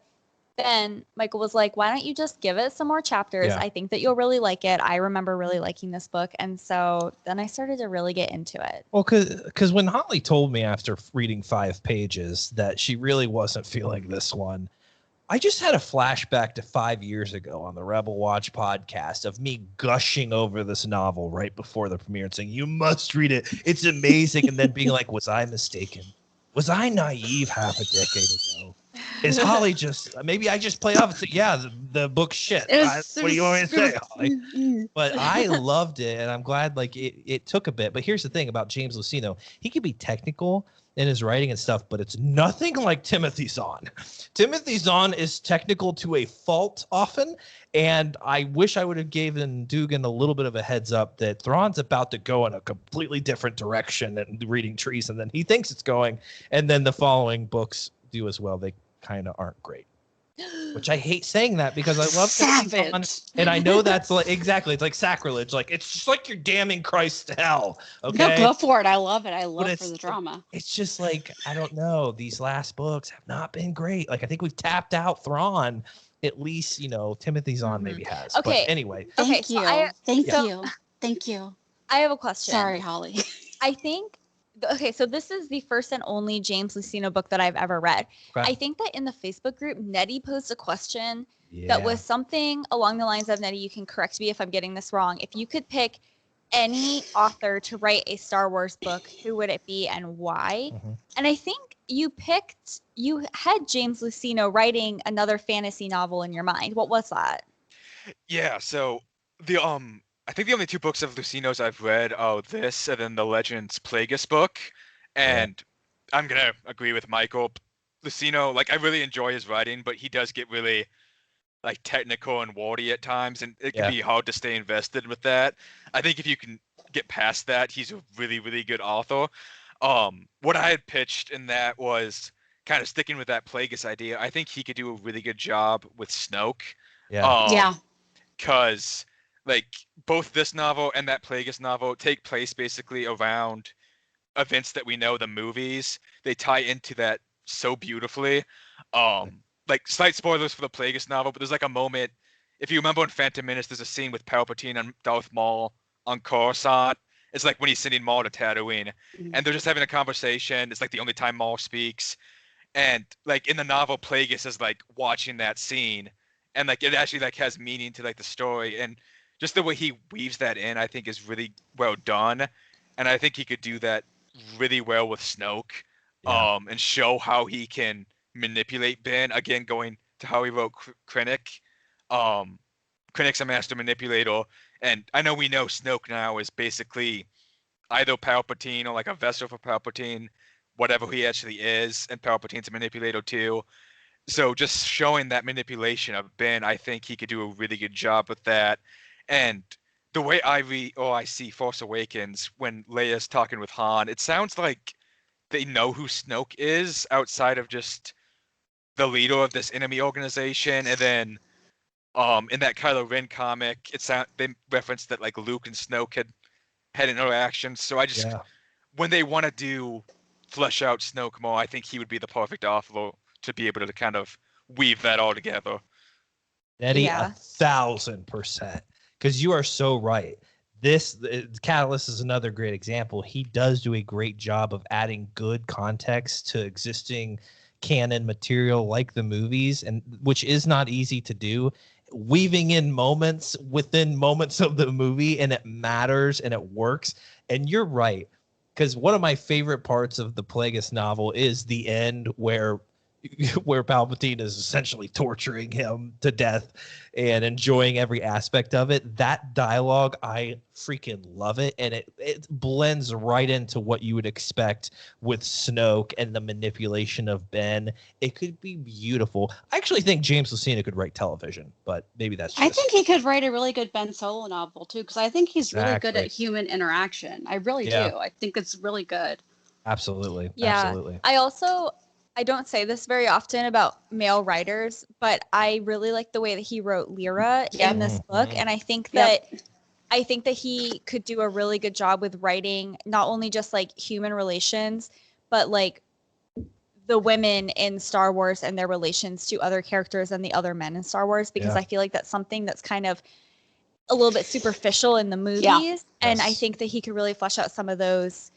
Speaker 2: then Michael was like, why don't you just give it some more chapters? I think that you'll really like it. I remember really liking this book. And so then I started to really get into it.
Speaker 1: Well, because when Holly told me after reading 5 pages that she really wasn't feeling this one, I just had a flashback to 5 years ago on the Rebel Watch podcast of me gushing over this novel right before the premiere and saying, you must read it. It's amazing. And then being like, was I mistaken? Was I naive half a decade ago? Is Holly just, maybe I just play off and say, the book's shit. What do you want me to say, Holly? But I loved it, and I'm glad it took a bit. But here's the thing about James Luceno. He can be technical in his writing and stuff, but it's nothing like Timothy Zahn. Timothy Zahn is technical to a fault often, and I wish I would have given Dugan a little bit of a heads up that Thrawn's about to go in a completely different direction and reading Treason than he thinks it's going, and then the following books do as well. They kind of aren't great. which I hate saying that because I love
Speaker 5: Savage.
Speaker 1: Timothy Zahn, and I know that's like exactly it's like sacrilege. Like it's just like you're damning Christ to hell. Okay,
Speaker 5: No, go for it. I love it. I love
Speaker 1: But
Speaker 5: for the drama.
Speaker 1: It's just like I don't know. These last books have not been great. Like I think we've tapped out Thrawn. At least Timothy Zahn maybe has.
Speaker 2: Okay.
Speaker 1: But anyway.
Speaker 5: Thank you. Thank
Speaker 2: so
Speaker 5: you. Thank you.
Speaker 2: I have a question.
Speaker 5: Sorry, Holly.
Speaker 2: I think. Okay, so this is the first and only James Luceno book that I've ever read.
Speaker 1: Okay.
Speaker 2: I think that in the Facebook group, Nettie posed a question that was something along the lines of, Nettie, you can correct me if I'm getting this wrong. If you could pick any author to write a Star Wars book, who would it be and why?
Speaker 1: Mm-hmm.
Speaker 2: And I think you had James Luceno writing another fantasy novel in your mind. What was that?
Speaker 4: Yeah, so the I think the only two books of Luceno's I've read are this and then the Legends Plagueis book. And I'm gonna agree with Michael. Luceno, like I really enjoy his writing, but he does get really like technical and wordy at times, and it can be hard to stay invested with that. I think if you can get past that, he's a really, really good author. What I had pitched in that was kind of sticking with that Plagueis idea. I think he could do a really good job with Snoke.
Speaker 5: Yeah.
Speaker 4: Because like both this novel and that Plagueis novel take place basically around events that we know, the movies. They tie into that so beautifully. Like slight spoilers for the Plagueis novel, but there's like a moment, if you remember in Phantom Menace, there's a scene with Palpatine and Darth Maul on Coruscant. It's like when he's sending Maul to Tatooine, and they're just having a conversation. It's like the only time Maul speaks, and like in the novel, Plagueis is like watching that scene, and like it actually like has meaning to like the story, and just the way he weaves that in, I think is really well done, and I think he could do that really well with Snoke, and show how he can manipulate Ben. Again, going to how he wrote Krennic. Krennic's a master manipulator, and I know we know Snoke now is basically either Palpatine or like a vessel for Palpatine, whatever he actually is, and Palpatine's a manipulator too. So just showing that manipulation of Ben, I think he could do a really good job with that. And the way I see Force Awakens when Leia's talking with Han, it sounds like they know who Snoke is outside of just the leader of this enemy organization. And then in that Kylo Ren comic, they referenced that like Luke and Snoke had interactions. So I just when they want to flesh out Snoke more, I think he would be the perfect author to be able to kind of weave that all together.
Speaker 1: Eddie, 1,000%. Because you are so right. Catalyst is another great example. He does do a great job of adding good context to existing canon material like the movies, and which is not easy to do. Weaving in moments within moments of the movie, and it matters and it works. And you're right, because one of my favorite parts of the Plagueis novel is the end where Palpatine is essentially torturing him to death and enjoying every aspect of it. That dialogue, I freaking love it. And it blends right into what you would expect with Snoke and the manipulation of Ben. It could be beautiful. I actually think James Luceno could write television, but maybe that's just...
Speaker 5: I think he could write a really good Ben Solo novel too, because I think he's really good at human interaction. I really do. I think it's really good.
Speaker 1: Absolutely.
Speaker 2: Yeah.
Speaker 1: Absolutely.
Speaker 2: I don't say this very often about male writers, but I really like the way that he wrote Lyra in this book. And I think that he could do a really good job with writing not only just like human relations, but like the women in Star Wars and their relations to other characters and the other men in Star Wars, because I feel like that's something that's kind of a little bit superficial in the movies. Yeah. And I think that he could really flesh out some of those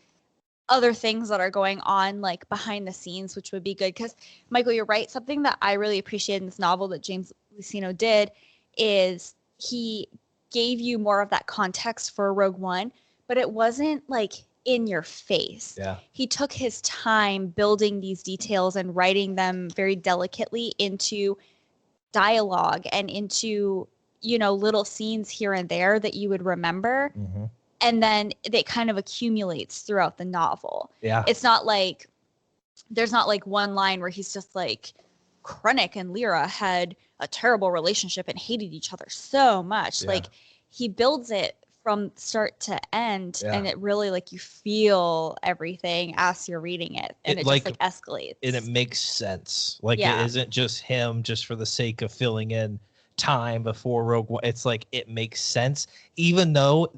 Speaker 2: other things that are going on like behind the scenes, which would be good. Because Michael, you're right. Something that I really appreciated in this novel that James Luceno did is he gave you more of that context for Rogue One, but it wasn't like in your face. Yeah. He took his time building these details and writing them very delicately into dialogue and into, little scenes here and there that you would remember. Mm-hmm. And then it kind of accumulates throughout the novel. Yeah. It's not like, there's not like one line where he's just like, Krennic and Lyra had a terrible relationship and hated each other so much. Yeah. Like he builds it from start to end, and it really like you feel everything as you're reading it, and it just like escalates,
Speaker 1: and it makes sense. Like it isn't just him just for the sake of filling in time before Rogue One. It's like it makes sense, even though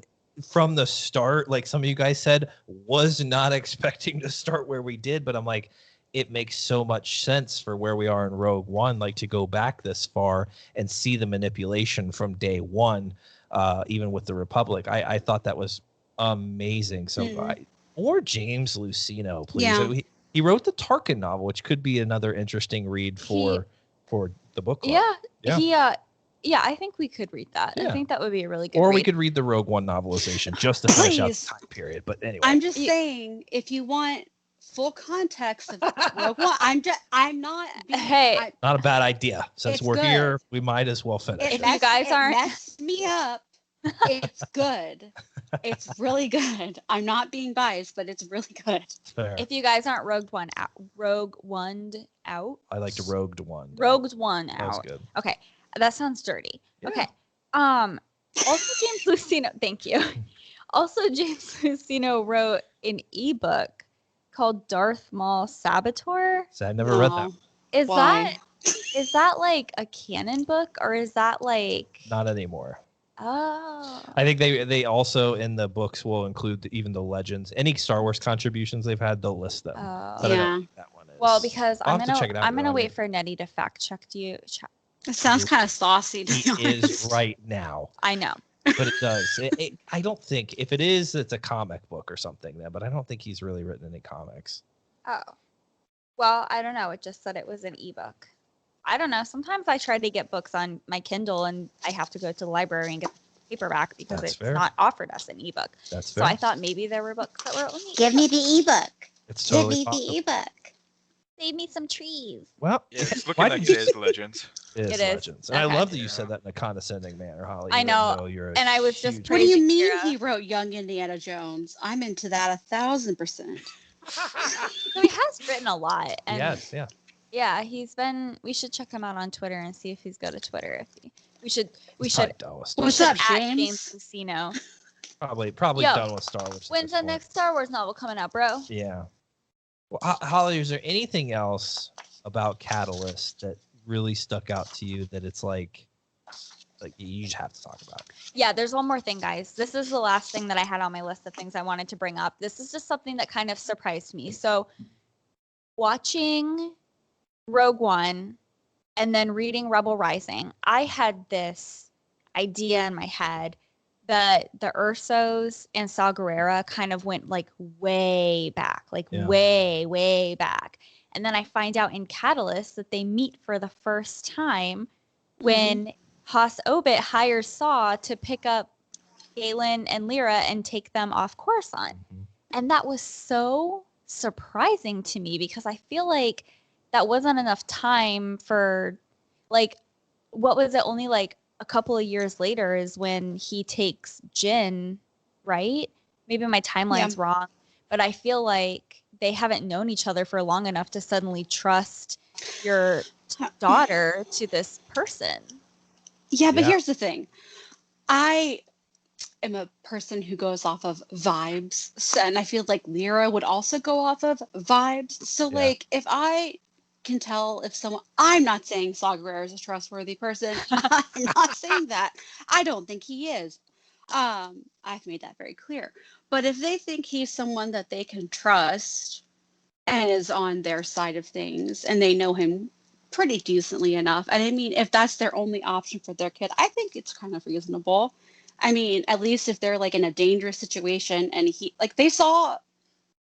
Speaker 1: from the start, like some of you guys said, was not expecting to start where we did, but I'm like, it makes so much sense for where we are in Rogue One, like to go back this far and see the manipulation from day one, even with the Republic. I thought that was amazing. So or James Luceno, please.
Speaker 5: Yeah.
Speaker 1: He wrote the Tarkin novel, which could be another interesting read for the book club.
Speaker 2: Yeah, I think we could read that. I think that would be a really good
Speaker 1: Or
Speaker 2: read.
Speaker 1: we could read the Rogue One novelization just to finish out the time period. But anyway.
Speaker 5: I'm just saying, if you want full context of Rogue One, I'm not being,
Speaker 1: not a bad idea. Since we're here, we might as well finish.
Speaker 2: If you guys aren't
Speaker 5: messed me up, it's good. It's really good. I'm not being biased, but it's really good.
Speaker 1: Fair.
Speaker 2: If you guys aren't Rogue One out.
Speaker 1: I like to Rogued One.
Speaker 2: Rogued One out.
Speaker 1: That was good.
Speaker 2: Okay. That sounds dirty. Yeah. Okay. Also James Luceno, thank you. Also James Luceno wrote an ebook called Darth Maul Saboteur.
Speaker 1: So I never read that.
Speaker 2: Is that like a canon book, or is that like
Speaker 1: not anymore?
Speaker 2: Oh.
Speaker 1: I think they also in the books will include even the legends. Any Star Wars contributions they've had, they'll list them.
Speaker 2: Oh.
Speaker 1: But I don't think that one is.
Speaker 2: Well, because I'm gonna wait
Speaker 1: it.
Speaker 2: for Nettie to fact check you.
Speaker 5: It sounds kind of saucy to be honest.
Speaker 1: Is right now.
Speaker 2: I know.
Speaker 1: But it does. I don't think, if it is, it's a comic book or something then, but I don't think he's really written any comics.
Speaker 2: Oh. Well, I don't know. It just said it was an ebook. I don't know. Sometimes I try to get books on my Kindle and I have to go to the library and get the paperback because it's not offered as an ebook.
Speaker 1: That's fair.
Speaker 2: So I thought maybe there were books that were only
Speaker 5: Give me the ebook.
Speaker 1: It's totally
Speaker 5: Give me the ebook.
Speaker 2: Save me some trees.
Speaker 1: Well,
Speaker 4: it's looking like it is Legends.
Speaker 1: It is Legends. And I love that you said that in a condescending manner, Holly.
Speaker 2: I know. And I was just
Speaker 5: What do you mean he wrote Young Indiana Jones? I'm into that 1,000%.
Speaker 2: So he has written a lot. And
Speaker 1: yes, yeah.
Speaker 2: Yeah, we should check him out on Twitter and see if he's got a Twitter. We should.
Speaker 5: What's up, James
Speaker 2: Luceno?
Speaker 1: Probably done with Star Wars.
Speaker 2: When's the next Star Wars novel coming out, bro?
Speaker 1: Yeah. Well, Holly, is there anything else about Catalyst that really stuck out to you that it's like you just have to talk about?
Speaker 2: Yeah, there's one more thing, guys. This is the last thing that I had on my list of things I wanted to bring up. This is just something that kind of surprised me. So, watching Rogue One and then reading Rebel Rising, I had this idea in my head that the Ursos and Saw Gerrera kind of went like way back, way back. And then I find out in Catalyst that they meet for the first time when Haas Obit hires Saw to pick up Galen and Lyra and take them off Coruscant. And that was so surprising to me because I feel like that wasn't enough time for, like, what was it? Only like a couple of years later is when he takes Jyn, right? Maybe my timeline's wrong, but I feel like they haven't known each other for long enough to suddenly trust your daughter to this person.
Speaker 5: Yeah, but here's the thing. I am a person who goes off of vibes, and I feel like Lyra would also go off of vibes. So, like, if I can tell if someone, I'm not saying Saw Gerrera is a trustworthy person. I'm not saying that. I don't think he is. I've made that very clear. But if they think he's someone that they can trust and is on their side of things and they know him pretty decently enough, and I mean, if that's their only option for their kid, I think it's kind of reasonable. I mean, at least if they're like in a dangerous situation and they saw,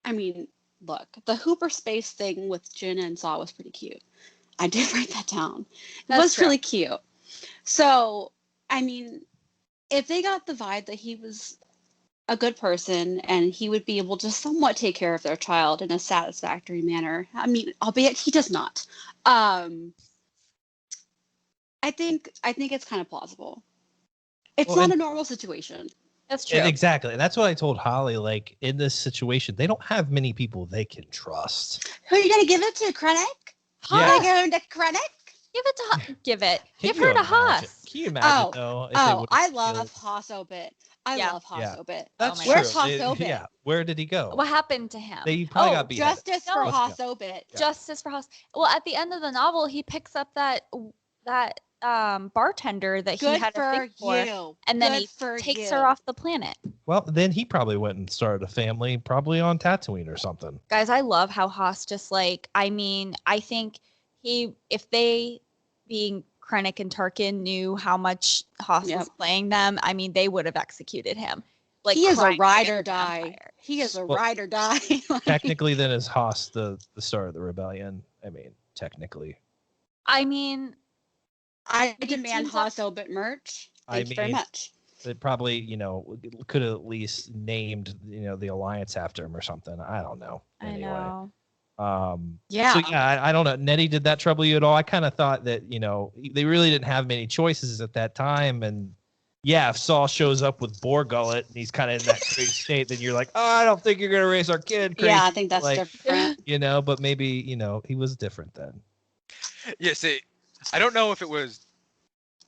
Speaker 5: I mean, look, the Hooper space thing with Jyn and Saw was pretty cute. I did write that down. It was really cute. So, I mean, if they got the vibe that he was a good person and he would be able to somewhat take care of their child in a satisfactory manner, I mean, albeit he does not. I think it's kind of plausible. It's not a normal situation.
Speaker 2: That's true.
Speaker 1: Exactly. And that's what I told Holly. Like, in this situation, they don't have many people they can trust.
Speaker 5: Who are you going to give it to, Krennic?
Speaker 1: Yeah.
Speaker 5: Going to Krennic?
Speaker 2: Give it to Give her to Haas.
Speaker 1: Can you imagine, though?
Speaker 5: I love Haas Obit. I
Speaker 2: Yeah.
Speaker 5: love Hoss-Obit.
Speaker 1: That's
Speaker 2: my
Speaker 1: true.
Speaker 5: Where's Hoss-Obit?
Speaker 1: Yeah, where did he go?
Speaker 2: What happened to him?
Speaker 1: They probably got beheaded.
Speaker 5: Justice for
Speaker 2: No.
Speaker 5: Hoss-Obit.
Speaker 1: Yeah.
Speaker 2: Justice for Hoss. Well, at the end of the novel, he picks up that bartender that he
Speaker 5: Good
Speaker 2: had a
Speaker 5: for
Speaker 2: thing for,
Speaker 5: you.
Speaker 2: and then
Speaker 5: Good
Speaker 2: he
Speaker 5: for
Speaker 2: takes
Speaker 5: you.
Speaker 2: her off the planet.
Speaker 1: Well, then he probably went and started a family, probably on Tatooine or something.
Speaker 2: Guys, I love how Hoss just like, I mean, I think if they, being Krennic and Tarkin, knew how much Hoss was playing them, I mean, they would have executed him. Like,
Speaker 5: he is a
Speaker 2: crying
Speaker 5: ride or
Speaker 2: against the
Speaker 5: die.
Speaker 2: Empire.
Speaker 5: He is a ride or die.
Speaker 1: Technically, then is Hoss the start of the rebellion? I mean, technically.
Speaker 2: I mean,
Speaker 5: I
Speaker 2: He
Speaker 5: demand
Speaker 2: teams up-
Speaker 5: Hoss-Obit merch.
Speaker 1: I
Speaker 5: Thanks very
Speaker 1: mean,
Speaker 5: much.
Speaker 1: It probably, could have at least named, the alliance after him or something. I don't know. Anyway.
Speaker 2: I know.
Speaker 5: Yeah.
Speaker 1: So yeah, I don't know. Nettie, did that trouble you at all? I kind of thought that, they really didn't have many choices at that time. And yeah, if Saul shows up with boar gullet and he's kind of in that crazy state, then you're like, oh, I don't think you're going to raise our kid. Crazy.
Speaker 5: Yeah, I think that's different.
Speaker 1: But maybe, he was different then.
Speaker 4: Yeah, see, I don't know if it was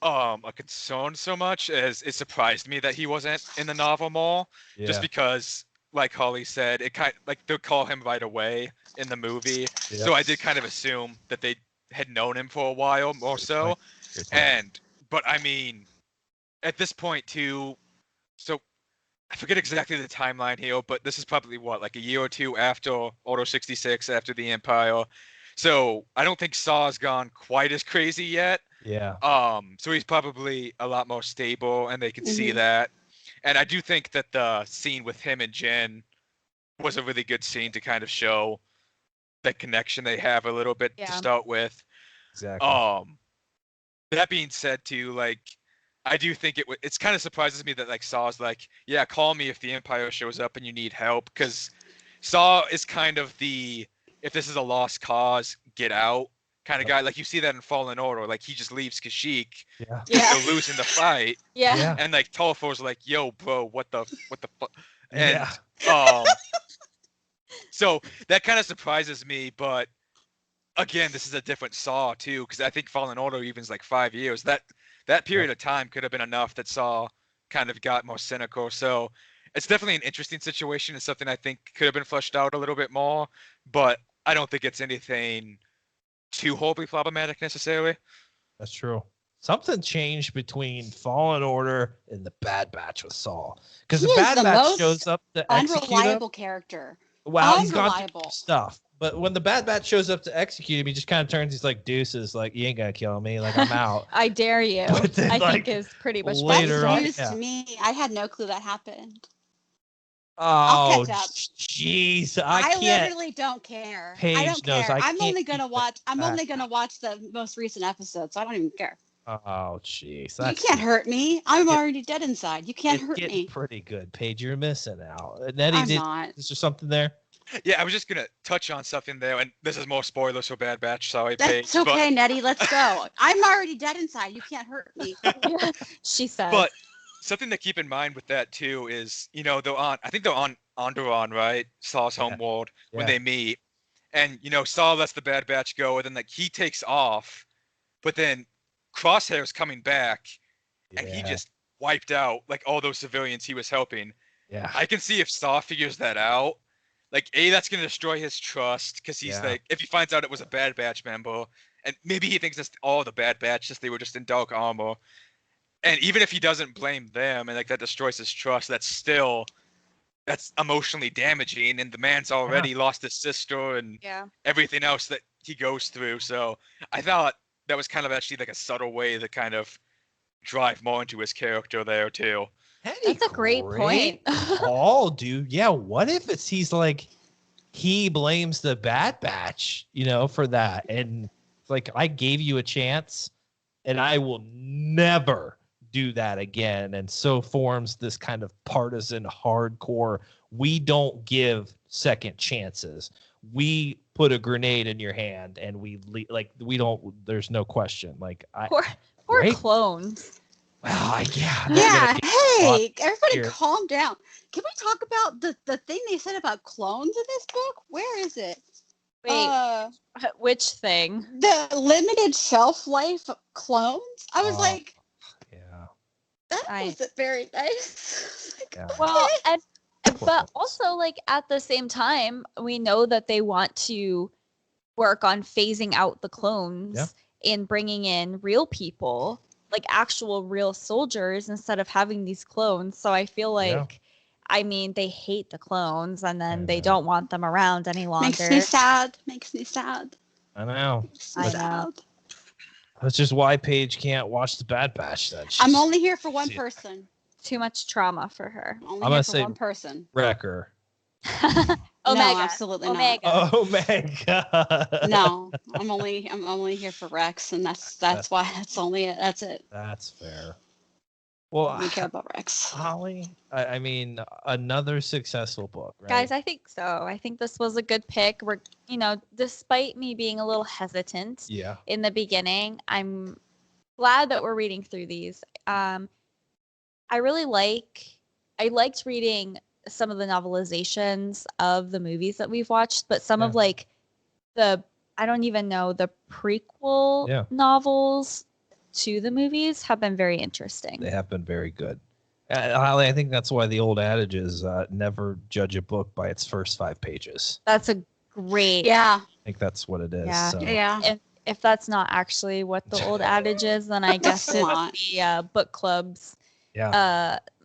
Speaker 4: a concern so much as it surprised me that he wasn't in the novel more.
Speaker 1: Yeah.
Speaker 4: Just because, like Holly said, it kind like they'll call him right away in the movie.
Speaker 1: Yeah.
Speaker 4: So I did kind of assume that they had known him for a while more so.
Speaker 1: Good point.
Speaker 4: But I mean, at this point too, so I forget exactly the timeline here, but this is probably like a year or two after Order 66, after the Empire. So I don't think Saw's gone quite as crazy yet.
Speaker 1: Yeah.
Speaker 4: So he's probably a lot more stable, and they can see that. And I do think that the scene with him and Jen was a really good scene to kind of show that connection they have a little bit to start with.
Speaker 1: Exactly.
Speaker 4: That being said, too, like, I do think it's kind of surprises me that like Saw's like, yeah, call me if the Empire shows up and you need help, because Saw is kind of the, if this is a lost cause, get out kind of guy. Like you see that in Fallen Order, like he just leaves Kashyyyk, they're losing the fight, and like Tolfor's like, yo, bro, what the fuck, and so that kind of surprises me, but again, this is a different Saw too, because I think Fallen Order even's like 5 years. That period of time could have been enough that Saw kind of got more cynical. So it's definitely an interesting situation. It's something I think could have been fleshed out a little bit more, but I don't think it's anything too horribly problematic necessarily.
Speaker 1: That's true. Something changed between Fallen Order and the Bad Batch with Saul, because the Bad Batch shows up to execute him.
Speaker 5: Unreliable character.
Speaker 1: Wow, he's gone through stuff. But when the Bad Batch shows up to execute him, he just kind of turns. He's like, deuces, like, you ain't gonna kill me. Like, I'm out.
Speaker 2: I dare you.
Speaker 1: Then,
Speaker 2: I think is pretty much
Speaker 1: later
Speaker 5: That's
Speaker 1: on,
Speaker 5: news to me. I had no clue that happened.
Speaker 1: Oh,
Speaker 5: catch up.
Speaker 1: jeez.
Speaker 5: I
Speaker 1: can't.
Speaker 5: literally don't care.
Speaker 1: Paige
Speaker 5: I don't
Speaker 1: knows
Speaker 5: care.
Speaker 1: I
Speaker 5: I'm
Speaker 1: can't
Speaker 5: only gonna
Speaker 1: keep
Speaker 5: watch. I'm
Speaker 1: that
Speaker 5: only gonna watch the most recent episode, so I don't even care.
Speaker 1: Oh, jeez.
Speaker 5: You can't hurt me. I'm already dead inside. You can't hurt
Speaker 1: getting
Speaker 5: me.
Speaker 1: pretty good, Paige. You're missing out. Nettie,
Speaker 5: I'm not.
Speaker 1: Is there something there?
Speaker 4: Yeah, I was just gonna touch on something there, and this is more spoilers for Bad Batch. Sorry, Paige.
Speaker 5: That's okay, Nettie. Let's go. I'm already dead inside. You can't hurt me.
Speaker 2: She said.
Speaker 4: But something to keep in mind with that too is, they're on. I think they're on Onderon, right? Saw's homeworld when they meet, and Saw lets the Bad Batch go, and then like he takes off, but then Crosshair's coming back, and he just wiped out like all those civilians he was helping.
Speaker 1: Yeah,
Speaker 4: I can see if Saw figures that out. Like, that's going to destroy his trust, because he's like, if he finds out it was a Bad Batch member, and maybe he thinks it's all the Bad Batch, just they were just in dark armor. And even if he doesn't blame them, and like that destroys his trust, that's emotionally damaging. And the man's already lost his sister and everything else that he goes through. So I thought that was kind of actually like a subtle way to kind of drive more into his character there too.
Speaker 2: That's a great point.
Speaker 1: Oh, dude. Yeah. What if he's like, he blames the Bad Batch, for that. And it's like, I gave you a chance and I will never do that again. And so forms this kind of partisan hardcore. We don't give second chances. We put a grenade in your hand and we don't, there's no question. Like
Speaker 2: poor clones.
Speaker 1: Well,
Speaker 5: Yeah. Hey, everybody
Speaker 1: here.
Speaker 5: Calm down. Can we talk about the thing they said about clones in this book? Where is it?
Speaker 2: Wait, which thing?
Speaker 5: The limited shelf life clones? I was like,
Speaker 1: yeah.
Speaker 5: That
Speaker 2: I-
Speaker 5: wasn't very nice.
Speaker 1: Yeah.
Speaker 2: Well, and
Speaker 1: Poor
Speaker 2: but
Speaker 1: folks.
Speaker 2: also like at the same time, we know that they want to work on phasing out the clones and bringing in real people, like actual real soldiers instead of having these clones. So I feel like, I mean, they hate the clones and then they don't want them around any longer.
Speaker 5: Makes me sad. Makes me sad.
Speaker 1: I know.
Speaker 5: Makes me
Speaker 2: I
Speaker 5: sad.
Speaker 2: know.
Speaker 1: That's just why Paige can't watch the Bad Batch. Then
Speaker 5: I'm only here for one person.
Speaker 2: Too much trauma for her.
Speaker 5: I'm only
Speaker 1: I'm
Speaker 5: here
Speaker 1: gonna
Speaker 5: for
Speaker 1: say-
Speaker 5: one person.
Speaker 1: Wrecker.
Speaker 2: Omega.
Speaker 5: No, absolutely not.
Speaker 2: Omega.
Speaker 1: Oh my god.
Speaker 5: No, I'm only here for Rex, and that's why that's only it. That's it.
Speaker 1: That's fair.
Speaker 5: I
Speaker 1: Well,
Speaker 5: don't care about Rex.
Speaker 1: Holly, I mean, another successful book, right?
Speaker 2: Guys, I think so. I think this was a good pick. We're, despite me being a little hesitant
Speaker 1: yeah.
Speaker 2: in the beginning, I'm glad that we're reading through these. I liked reading some of the novelizations of the movies that we've watched, but some of like I don't even know, the prequel novels to the movies have been very interesting.
Speaker 1: They have been very good. Holly, I think that's why the old adage is never judge a book by its first 5 pages.
Speaker 2: That's a great.
Speaker 5: Yeah.
Speaker 1: I think that's what it is.
Speaker 2: Yeah.
Speaker 1: So.
Speaker 5: Yeah.
Speaker 2: And if that's not actually what the old adage is, then I guess it's
Speaker 5: not.
Speaker 2: the book club's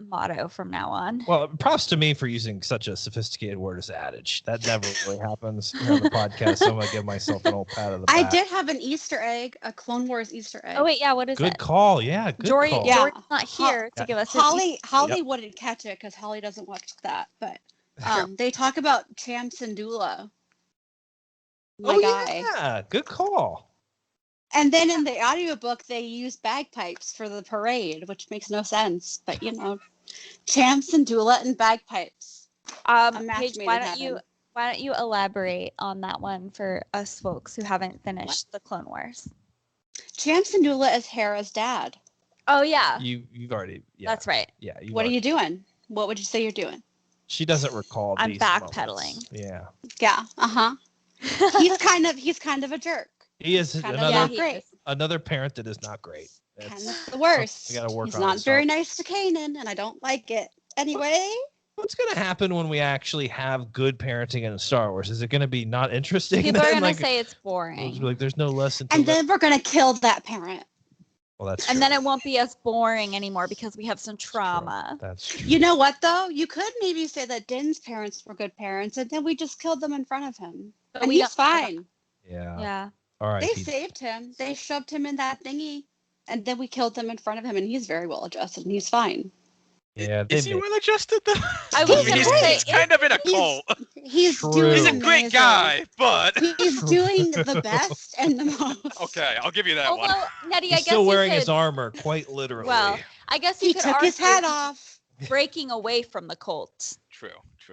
Speaker 2: motto from now on.
Speaker 1: Well, props to me for using such a sophisticated word as adage. That never really happens here on the podcast. So I'm gonna give myself an old pat on the back.
Speaker 5: I did have an Easter egg, a Clone Wars Easter egg.
Speaker 2: Oh wait, yeah, what is
Speaker 1: Good
Speaker 2: it?
Speaker 1: call. Yeah, good
Speaker 2: Jory,
Speaker 1: call.
Speaker 5: Yeah.
Speaker 2: Jory's not here to give us his
Speaker 5: Holly wouldn't catch it because Holly doesn't watch that, but they talk about Cham Syndulla. My guy.
Speaker 1: Yeah, good call.
Speaker 5: And then in the audiobook, they use bagpipes for the parade, which makes no sense. But Cham Syndulla and bagpipes. match
Speaker 2: Paige,
Speaker 5: made
Speaker 2: why
Speaker 5: in
Speaker 2: don't you elaborate on that one for us folks who haven't finished the Clone Wars?
Speaker 5: Cham Syndulla is Hera's dad.
Speaker 2: Oh yeah,
Speaker 1: You've already. Yeah,
Speaker 2: that's right.
Speaker 1: Yeah.
Speaker 5: What are you doing? What would you say you're doing?
Speaker 1: She doesn't recall.
Speaker 2: I'm
Speaker 1: these
Speaker 2: backpedaling.
Speaker 1: moments. Yeah.
Speaker 5: Yeah. He's kind of a jerk.
Speaker 1: He is
Speaker 5: Kind of
Speaker 1: another
Speaker 5: not great.
Speaker 1: another parent that is not great.
Speaker 5: Kind of the worst.
Speaker 1: We gotta work
Speaker 5: He's
Speaker 1: on
Speaker 5: not
Speaker 1: it,
Speaker 5: very
Speaker 1: so.
Speaker 5: nice to Kanan, and I don't like it. Anyway,
Speaker 1: What's gonna happen when we actually have good parenting in Star Wars? Is it gonna be not interesting?
Speaker 2: People are
Speaker 1: then?
Speaker 2: gonna
Speaker 1: Like,
Speaker 2: say it's boring,
Speaker 1: like there's no lesson. To
Speaker 5: and
Speaker 1: it?
Speaker 5: then we're gonna kill that parent.
Speaker 1: Well, that's
Speaker 2: and
Speaker 1: true.
Speaker 2: then it won't be as boring anymore because we have some trauma.
Speaker 1: That's true.
Speaker 5: You know what though? You could maybe say that Din's parents were good parents, and then we just killed them in front of him,
Speaker 2: But
Speaker 5: and
Speaker 2: we
Speaker 5: he's
Speaker 2: don't-
Speaker 5: fine.
Speaker 1: Yeah.
Speaker 2: Yeah.
Speaker 1: All right.
Speaker 5: They saved him. They shoved him in that thingy, and then we killed him in front of him, and he's very well adjusted, and he's fine.
Speaker 1: Yeah.
Speaker 4: Is he well adjusted though?
Speaker 2: I
Speaker 5: was
Speaker 4: I mean,
Speaker 5: gonna
Speaker 4: he's,
Speaker 5: say,
Speaker 4: he's kind of in a
Speaker 5: he's-
Speaker 4: cult.
Speaker 5: He's
Speaker 1: True.
Speaker 5: doing
Speaker 1: He's
Speaker 4: He's a great
Speaker 5: amazing.
Speaker 4: guy, but
Speaker 5: He's doing the best and the most.
Speaker 4: okay, I'll give you that one.
Speaker 2: Although, Nettie,
Speaker 1: He's
Speaker 2: I guess
Speaker 1: still
Speaker 2: you
Speaker 1: wearing
Speaker 2: could,
Speaker 1: his armor, quite literally.
Speaker 2: Well, I guess you
Speaker 5: He
Speaker 2: could
Speaker 5: took
Speaker 2: argue
Speaker 5: his hat off.
Speaker 2: breaking away from the cult.
Speaker 4: True.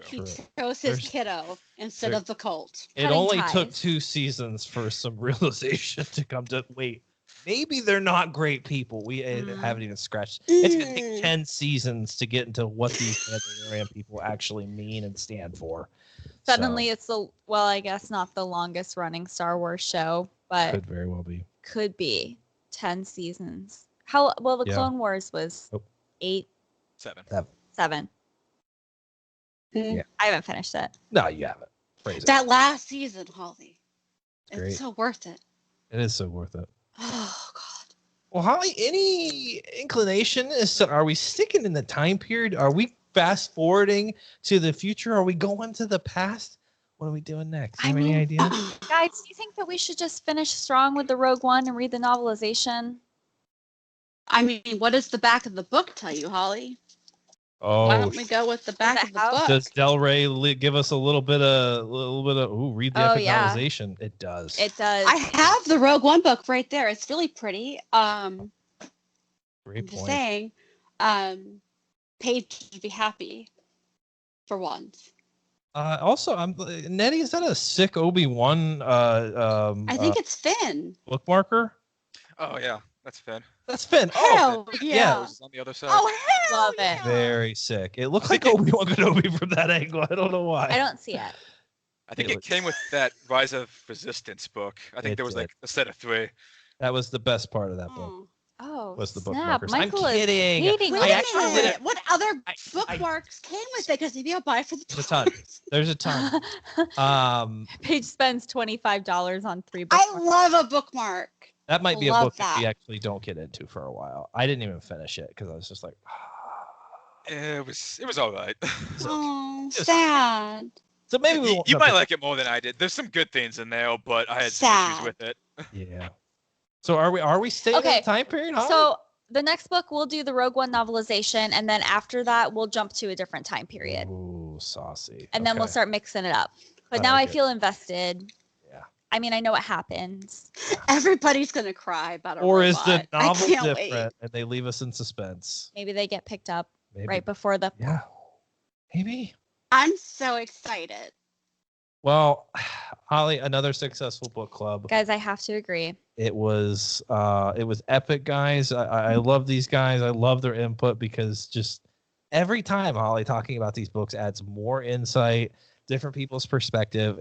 Speaker 5: He
Speaker 1: True.
Speaker 5: chose his
Speaker 1: There's-
Speaker 5: kiddo instead
Speaker 1: there-
Speaker 5: of the cult.
Speaker 1: It
Speaker 2: cutting
Speaker 1: only took
Speaker 2: ties.
Speaker 1: 2 seasons for some realization to come to wait. Maybe they're not great people. We haven't even scratched. It's gonna take 10 seasons to get into what these Mandalorian people actually mean and stand for.
Speaker 2: Suddenly, it's I guess not the longest running Star Wars show, but
Speaker 1: Could very well be.
Speaker 2: could be 10 seasons. How well the
Speaker 1: Yeah.
Speaker 2: Clone Wars was
Speaker 1: Oh.
Speaker 2: 8,
Speaker 4: 7.
Speaker 2: 7.
Speaker 1: Yeah.
Speaker 2: I haven't finished it.
Speaker 1: No, you haven't. Phrase it.
Speaker 5: That last season, Holly.
Speaker 1: Great.
Speaker 5: It's so worth it.
Speaker 1: It is so worth it.
Speaker 5: Oh God.
Speaker 1: Well, Holly, any inclination as to are we sticking in the time period? Are we fast forwarding to the future? Are we going to the past? What are we doing next? You have any idea?
Speaker 2: Guys, do you think that we should just finish strong with the Rogue One and read the novelization?
Speaker 5: I mean, what does the back of the book tell you, Holly? Why
Speaker 1: Oh,
Speaker 5: don't we go with the back
Speaker 2: it
Speaker 5: of the
Speaker 2: have-
Speaker 5: book?
Speaker 1: does Del Rey give us a little bit of read the
Speaker 2: Oh,
Speaker 1: epic
Speaker 2: yeah.
Speaker 1: novelization? It does.
Speaker 2: It does.
Speaker 5: I have the Rogue One book right there. It's really pretty.
Speaker 1: Great
Speaker 5: I'm just
Speaker 1: point.
Speaker 5: saying, Paige would be happy for once.
Speaker 1: Also, Nettie. Is that a sick Obi-Wan?
Speaker 5: I think it's Finn.
Speaker 1: bookmarker.
Speaker 4: Oh yeah, that's Finn.
Speaker 1: That's Finn. Oh,
Speaker 5: Hell yeah.
Speaker 4: Rose is on the other side.
Speaker 5: Oh, hell
Speaker 2: Love
Speaker 5: yeah.
Speaker 2: it.
Speaker 1: very sick. It looks like Obi-Wan Kenobi from that angle. I don't know why.
Speaker 2: I don't see it.
Speaker 4: I think
Speaker 1: it
Speaker 4: it
Speaker 1: was-
Speaker 4: came with that Rise of Resistance book. I think
Speaker 1: It
Speaker 4: there was
Speaker 1: did.
Speaker 4: like a set of 3.
Speaker 1: That was the best part of that book.
Speaker 5: Oh.
Speaker 2: Oh,
Speaker 1: was the
Speaker 2: snap.
Speaker 1: bookmarkers.
Speaker 2: Michael
Speaker 1: I'm
Speaker 2: is
Speaker 1: kidding.
Speaker 2: hating
Speaker 5: Wait
Speaker 2: on
Speaker 5: a
Speaker 1: actually
Speaker 2: it.
Speaker 1: did
Speaker 5: minute. What other
Speaker 1: I-
Speaker 5: bookmarks came with it? Because maybe I'll buy it for the
Speaker 1: There's a ton. There's a ton.
Speaker 2: Paige spends $25 on 3
Speaker 5: I
Speaker 2: bookmarks.
Speaker 5: love a bookmark.
Speaker 1: That might be a
Speaker 5: Love
Speaker 1: book that we
Speaker 5: that.
Speaker 1: actually don't get into for a while. I didn't even finish it because I was just like,
Speaker 4: It was all right.
Speaker 5: Oh,
Speaker 1: Just-
Speaker 5: sad.
Speaker 1: so maybe we won't.
Speaker 4: You
Speaker 1: jump
Speaker 4: might
Speaker 1: in-
Speaker 4: like it more than I did. There's some good things in there, but I had some
Speaker 5: Sad.
Speaker 4: issues with it.
Speaker 1: Yeah. So are we staying in
Speaker 2: Okay,
Speaker 1: the time period? Holly?
Speaker 2: So the next book we'll do the Rogue One novelization, and then after that we'll jump to a different time period,
Speaker 1: Ooh, saucy.
Speaker 2: and then we'll
Speaker 1: Okay.
Speaker 2: start mixing it up. But
Speaker 1: I
Speaker 2: now
Speaker 1: like
Speaker 2: I
Speaker 1: it.
Speaker 2: feel invested.
Speaker 1: Yeah.
Speaker 2: I mean, I know what happens.
Speaker 5: Everybody's gonna cry about a
Speaker 1: Or is
Speaker 5: robot.
Speaker 1: the
Speaker 5: I
Speaker 1: novel
Speaker 5: can't
Speaker 1: different
Speaker 5: wait.
Speaker 1: and they leave us in suspense?
Speaker 2: Maybe they get picked up
Speaker 1: Maybe.
Speaker 2: right before the.
Speaker 1: Yeah. Maybe.
Speaker 5: I'm so excited.
Speaker 1: Well, Holly, another successful book club.
Speaker 2: Guys, I have to agree.
Speaker 1: It was epic, guys. I love these guys. I love their input because just every time Holly talking about these books adds more insight, different people's perspective.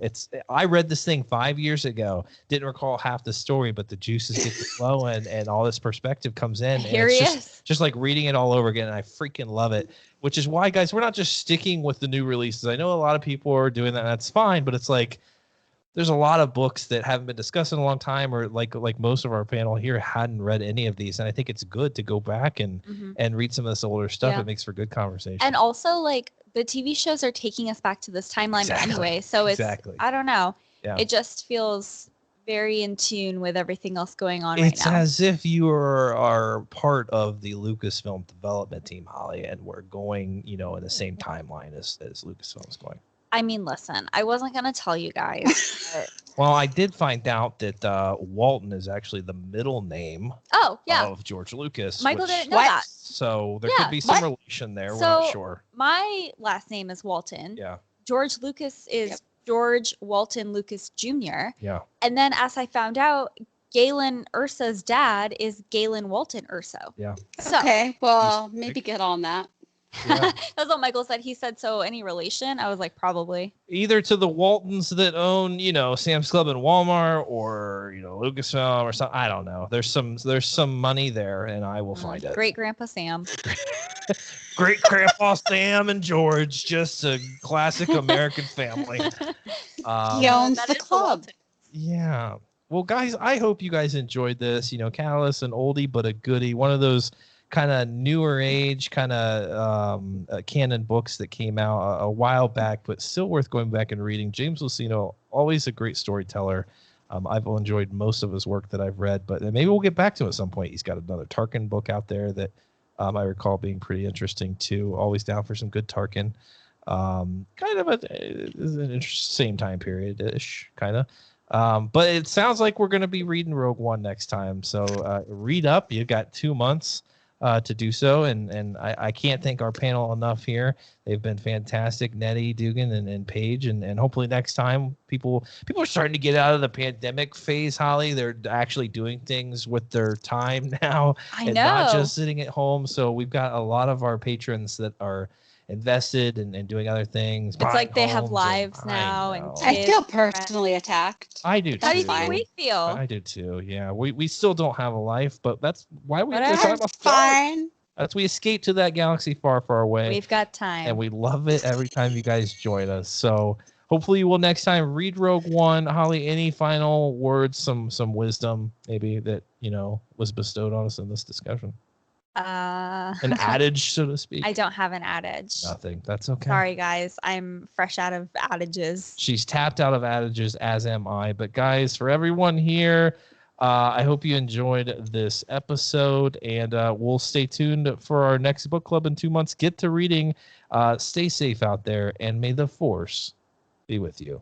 Speaker 1: I read this thing 5 years ago, didn't recall half the story, but the juices get to flowing and all this perspective comes in.
Speaker 2: Here
Speaker 1: and
Speaker 2: he
Speaker 1: it's
Speaker 2: is.
Speaker 1: just like reading it all over again. And I freaking love it, which is why, guys, we're not just sticking with the new releases. I know a lot of people are doing that. And that's fine, but it's like there's a lot of books that haven't been discussed in a long time, or like most of our panel here hadn't read any of these. And I think it's good to go back and read some of this older stuff.
Speaker 2: Yeah.
Speaker 1: It makes for good conversation.
Speaker 2: And also, like, the TV shows are taking us back to this timeline
Speaker 1: Exactly.
Speaker 2: anyway. So it's,
Speaker 1: Exactly.
Speaker 2: I don't know.
Speaker 1: Yeah.
Speaker 2: It just feels very in tune with everything else going on
Speaker 1: It's
Speaker 2: right now.
Speaker 1: as if you are part of the Lucasfilm development team, Holly, and we're going, in the same timeline as Lucasfilm's going.
Speaker 2: I mean, listen, I wasn't going to tell you guys. But...
Speaker 1: Well, I did find out that Walton is actually the middle name
Speaker 2: Oh, yeah.
Speaker 1: of George Lucas.
Speaker 2: Michael
Speaker 1: which-
Speaker 2: didn't know
Speaker 5: What?
Speaker 2: that.
Speaker 1: So there
Speaker 2: Yeah,
Speaker 1: could be some
Speaker 5: what?
Speaker 1: relation there. We're
Speaker 2: So-
Speaker 1: not sure.
Speaker 2: My last name is Walton.
Speaker 1: Yeah.
Speaker 2: George Lucas is
Speaker 5: Yep.
Speaker 2: George Walton Lucas Jr.
Speaker 1: Yeah.
Speaker 2: And then as I found out, Galen Ursa's dad is Galen Walton Urso.
Speaker 1: Yeah.
Speaker 2: So
Speaker 5: Okay, well,
Speaker 1: He's-
Speaker 5: maybe get on that.
Speaker 1: Yeah.
Speaker 2: that's what Michael said. He said, so any relation? I was like, probably.
Speaker 1: Either to the Waltons that own, Sam's Club and Walmart, or Lucasfilm or something. I don't know. There's some money there, and I will find it.
Speaker 2: Great Grandpa Sam.
Speaker 1: Great Grandpa Sam and George, just a classic American family.
Speaker 5: He owns
Speaker 2: That
Speaker 5: the
Speaker 2: is
Speaker 5: club.
Speaker 2: Walton.
Speaker 1: Yeah. Well, guys, I hope you guys enjoyed this. Callous and oldie, but a goodie. One of those kind of newer age kind of canon books that came out a while back, but still worth going back and reading. James Luceno, always a great storyteller. I've enjoyed most of his work that I've read, but maybe we'll get back to him at some point. He's got another Tarkin book out there that I recall being pretty interesting too. Always down for some good Tarkin. Kind of an interesting same time period ish, kind of. But it sounds like we're going to be reading Rogue One next time. So read up. You've got 2 months to do so. And I can't thank our panel enough here. They've been fantastic. Nettie, Dugan, and Paige. And hopefully next time people are starting to get out of the pandemic phase, Holly. They're actually doing things with their time now.
Speaker 2: I
Speaker 1: and
Speaker 2: know.
Speaker 1: not just sitting at home. So we've got a lot of our patrons that are invested and doing other things.
Speaker 2: It's like they have
Speaker 1: buying homes,
Speaker 2: lives
Speaker 1: and
Speaker 2: now
Speaker 1: I
Speaker 2: and
Speaker 1: know.
Speaker 5: I
Speaker 2: kids.
Speaker 5: feel personally attacked.
Speaker 1: I do too.
Speaker 2: How do you think
Speaker 5: fine.
Speaker 2: we feel?
Speaker 1: I do too. Yeah, we still don't have a life, but that's why we
Speaker 2: Whatever.
Speaker 1: decide
Speaker 5: That's
Speaker 1: about stuff.
Speaker 5: fine.
Speaker 1: That's we escape to that galaxy far, far away,
Speaker 2: We've got time.
Speaker 1: and we love it every time you guys join us. So hopefully you will next time read Rogue One. Holly, any final words, some wisdom maybe that was bestowed on us in this discussion? An adage, so to speak.
Speaker 2: I don't have an adage.
Speaker 1: Nothing. That's okay.
Speaker 2: Sorry, guys. I'm fresh out of adages.
Speaker 1: She's tapped out of adages, as am I. But guys, for everyone here, I hope you enjoyed this episode, and we'll stay tuned for our next book club in 2 months. Get to reading. Stay safe out there, and may the Force be with you.